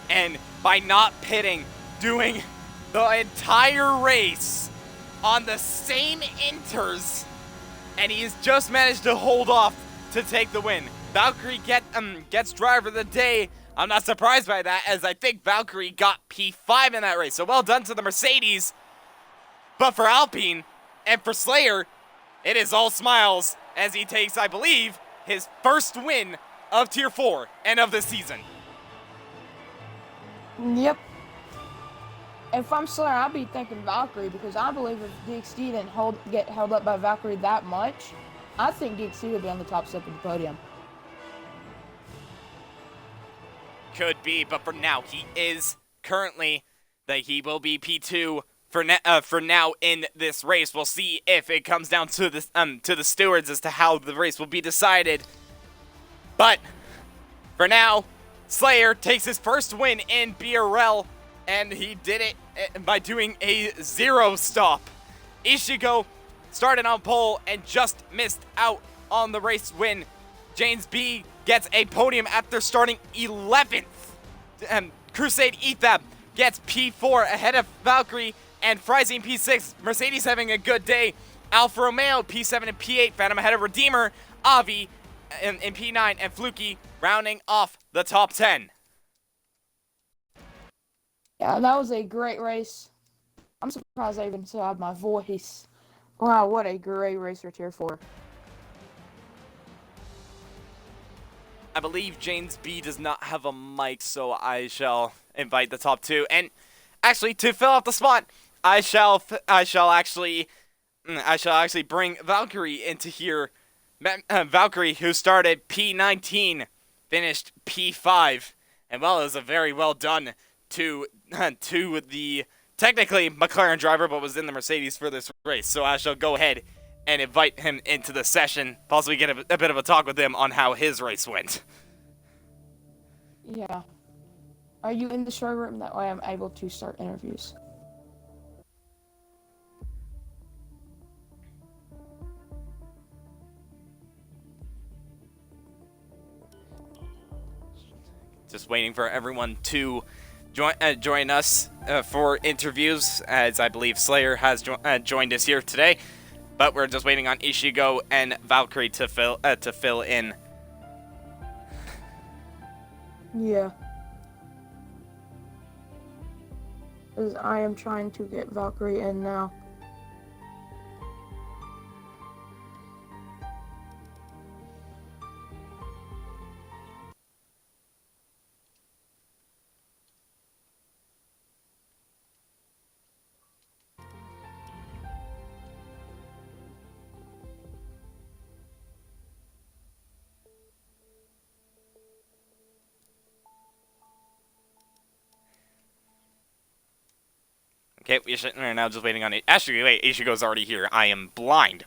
And by not pitting, doing the entire race on the same inters, and he's just managed to hold off to take the win. Valkyrie gets driver of the day. I'm not surprised by that, as I think Valkyrie got P5 in that race. So well done to the Mercedes. But for Alpine and for Slayer, it is all smiles as he takes, I believe, his first win of Tier 4 and of this season. Yep. If I'm Slayer, I'll be thinking Valkyrie, because I believe if DXT didn't get held up by Valkyrie that much, I think DXC will be on the top step of the podium. Could be, but for now, he is currently he will be P2 for now in this race. We'll see if it comes down to the stewards as to how the race will be decided. But for now, Slayer takes his first win in BRL, and he did it by doing a 0 stop. Ishigo started on pole and just missed out on the race win. James B gets a podium after starting 11th. Crusade Ethab gets P4 ahead of Valkyrie and Frysine P6. Mercedes having a good day. Alfa Romeo P7 and P8. Phantom ahead of Redeemer. Avi in P9 and Fluky rounding off the top 10. Yeah, that was a great race. I'm surprised I even still have my voice. Wow, what a great race right here for. I believe James B does not have a mic, so I shall invite the top 2. And actually, to fill out the spot, I shall actually bring Valkyrie into here. Valkyrie, who started P19, finished P5, and well, it was a very well done to the technically McLaren driver, but was in the Mercedes for this race. So I shall go ahead and invite him into the session, possibly get a bit of a talk with him on how his race went. Yeah. Are you in the showroom? That way I'm able to start interviews. Just waiting for everyone to join us for interviews, as I believe Slayer has joined us here today. But we're just waiting on Ishigo and Valkyrie to fill in. Yeah. As I am trying to get Valkyrie in now. Okay, we're now just waiting on it. Actually, wait, Ishigo's already here. I am blind.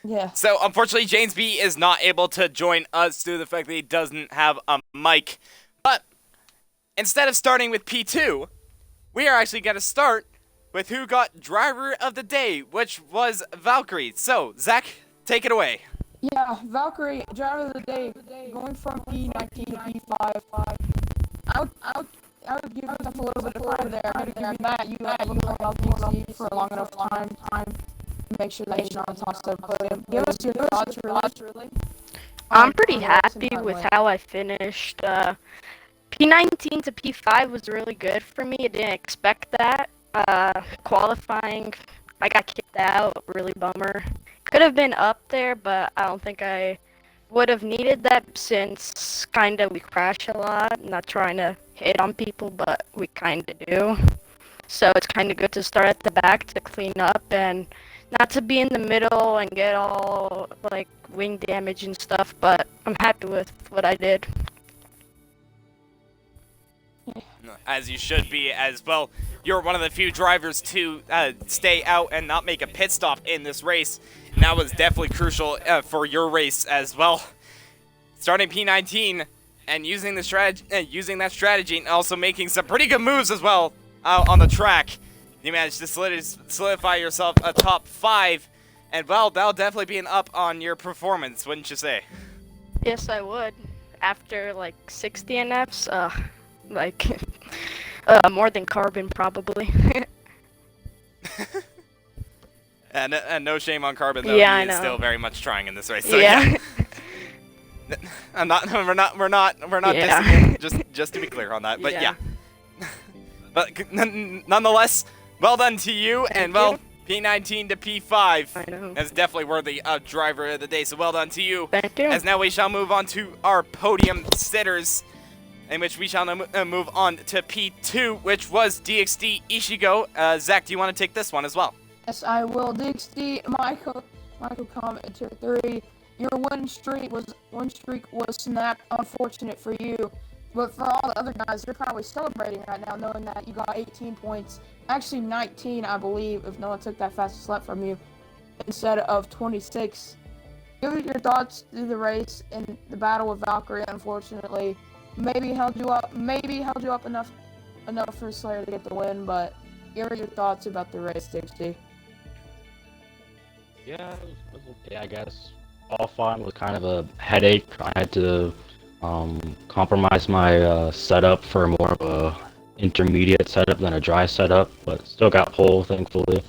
Yeah. So, unfortunately, James B is not able to join us due to the fact that he doesn't have a mic. But, instead of starting with P2, we are actually going to start with who got Driver of the Day, which was Valkyrie. So, Zach, take it away. Yeah, Valkyrie, Driver of the Day, going from P19 to P5. I would give yourself a little bit of credit there. I would give you that. You had a little bit of DXC for a long enough time to make sure that you're on top of the podium. Give us your thoughts, really. I'm pretty happy with how I finished. P19 to P5 was really good for me. I didn't expect that. Qualifying, I got kicked out. Really bummer. Could have been up there, but I don't think I would have needed that since kinda we crash a lot. Not trying to hit on people, but we kinda do. So it's kinda good to start at the back to clean up and not to be in the middle and get all like wing damage and stuff, but I'm happy with what I did. As you should be as well. You're one of the few drivers to stay out and not make a pit stop in this race. And that was definitely crucial for your race as well. Starting P19 and using that strategy and also making some pretty good moves as well on the track. You managed to solidify yourself a top 5. And well, that'll definitely be an up on your performance, wouldn't you say? Yes, I would. After like 60 NFs, like more than Carbon probably. And no shame on Carbon though. Yeah, he I know. is still very much trying in this race. So Yeah. We're not Yeah. dissing him, just to be clear on that. But yeah. But nonetheless, well done to you. Thank And well, you. P19 to P5 I know. is definitely worthy of Driver of the Day. So well done to you. Thank you. As now we shall move on to our podium sitters, in which we shall now move on to P2, which was DXD Ishigo. Zach, do you want to take this one as well? Yes, I will. DXD, Michael, Michael Comet in Tier 3. Your win streak was snapped. Unfortunate for you. But for all the other guys, they're probably celebrating right now knowing that you got 18 points. Actually 19, I believe, if no one took that fastest lap from you, instead of 26. Give it your thoughts through the race and the battle with Valkyrie, unfortunately. Maybe held you up enough for Slayer to get the win, but give it your thoughts about the race, Dixie. Yeah, it was okay, I guess. Qualifying was kind of a headache. I had to compromise my setup for more of a intermediate setup than a dry setup, but still got pole, thankfully.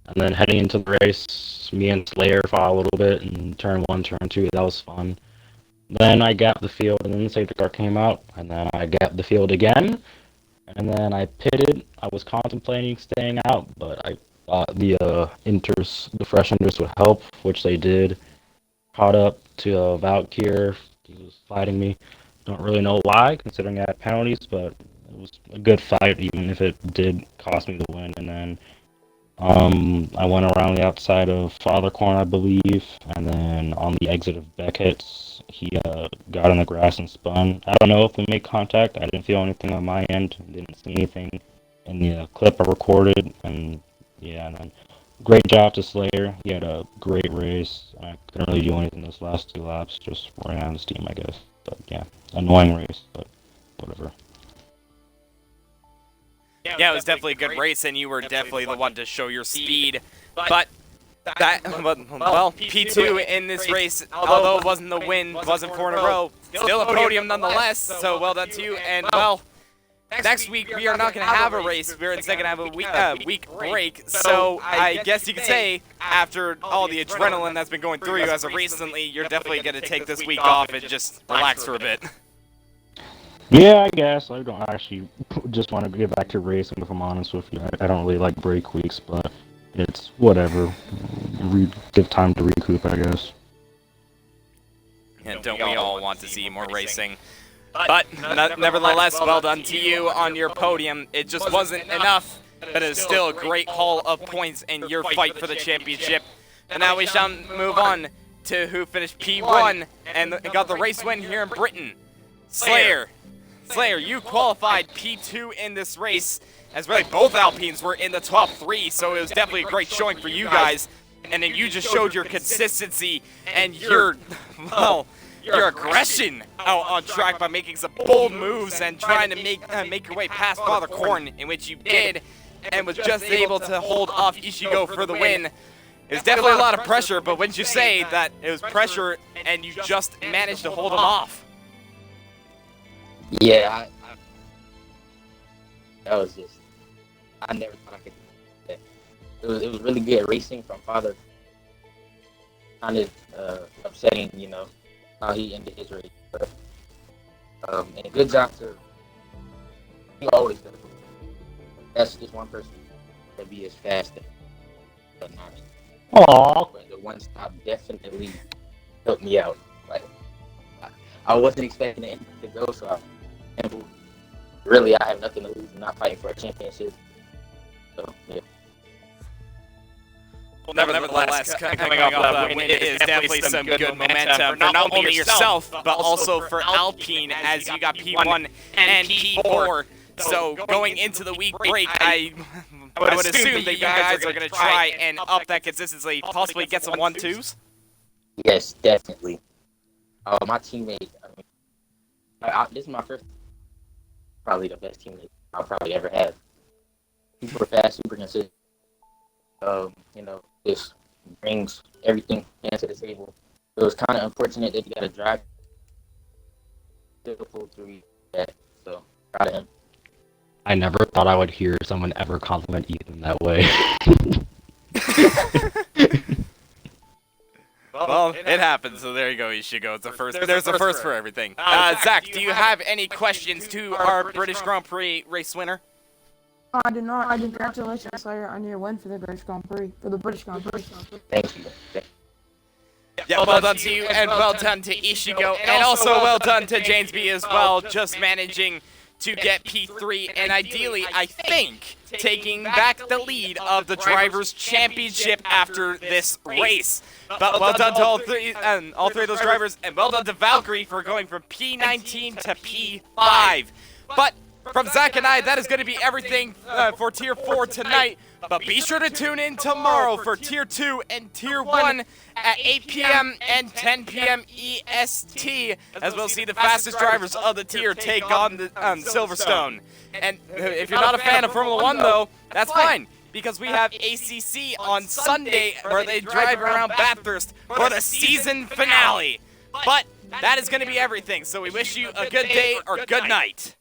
And then heading into the race, me and Slayer fought a little bit in turn 1, turn 2, that was fun. Then I gapped the field, and then the safety car came out, and then I gapped the field again, and then I pitted. I was contemplating staying out, but I thought the fresh inters would help, which they did. Caught up to Valkyrie. He was fighting me. Don't really know why, considering I had penalties, but it was a good fight, even if it did cost me the win. And then I went around the outside of Father Corn, I believe, and then on the exit of Beckets, he got in the grass and spun. I don't know if we made contact. I didn't feel anything on my end. Didn't see anything in the clip I recorded, and yeah, and then great job to Slayer. He had a great race. I couldn't really do anything those last 2 laps, just ran out of steam, I guess. But yeah, annoying race, but whatever. Yeah, it was definitely a good race, and you were definitely the one to show your speed. But well, P2 in this race, although it wasn't the win, wasn't 4 in a row, still a podium nonetheless. So well done to you. And well, next week we are not going to have a race. We're instead going to have a week break. So I guess you could say, after all the adrenaline that's been going through you as of recently, you're definitely going to take this week off and just relax for a bit. Yeah, I guess. I don't actually just want to get back to racing, if I'm honest with you. I don't really like break weeks, but it's whatever. Give time to recoup, I guess. And don't we all want to see more racing? But nevertheless, well done to you on your podium. It just wasn't enough, but it is still a great haul of points in your fight for the championship. And now we shall move on to who finished P1 and got the race win here in Britain. Slayer, you qualified P2 in this race, as really both Alpines were in the top 3, so it was definitely a great showing for you guys. And then you just showed your consistency and your aggression out on track by making some bold moves and trying to make your way past Father Corn, in which you did, and was just able to hold off Ishigo for the win. It was definitely a lot of pressure, but wouldn't you say that it was pressure and you just managed to hold him off? Yeah, that was just, I never thought I could do that. It was really good racing from Father. Kind of upsetting, how he ended his race. But, and good job to, he always does. That's just one person to be as fast as Aww. But the one stop definitely helped me out. Like, I wasn't expecting it to go, so really, I have nothing to lose. I'm not fighting for a championship. So, yeah. Well, nevertheless, coming off that win, it is definitely some good momentum for not only yourself, but also for Alpine, as you got P1 and P4. So going into the week break, I would assume that you guys are going to try and up that consistency, possibly get some 1-2s? Yes, definitely. My teammate, this is my first, probably the best teammate I'll probably ever have. Super fast, super consistent. Just brings everything into the table. It was kind of unfortunate that you got to drive to pull through that. So proud of him. I never thought I would hear someone ever compliment Ethan that way. Well, it happens, so there you go, Ishigo. It's a first. There's a first for everything. Zach, do you have any questions to our British Grand Prix race winner? I do not. Congratulations, Slayer, on your win for the British Grand Prix. Thank you. Yeah, well done to you, and well done to Ishigo, and also well done to James B as well, just managing to get P3, and ideally, I think, taking back the lead of the Drivers' Championship after this race. But well done to all three of those drivers, and well done to Valkyrie for going from P19 to P5. But from Zach and I, that is going to be everything for Tier 4 tonight. But be sure to tune in tomorrow for Tier 2 and Tier 1 at 8 p.m. and 10 p.m. EST, as we'll see the fastest drivers of the tier take on the Silverstone. And if you're not a fan of Formula 1, though, that's fine, because we have ACC on Sunday where they drive around Bathurst for the season finale. But that is going to be everything, so we wish you a good day or good night.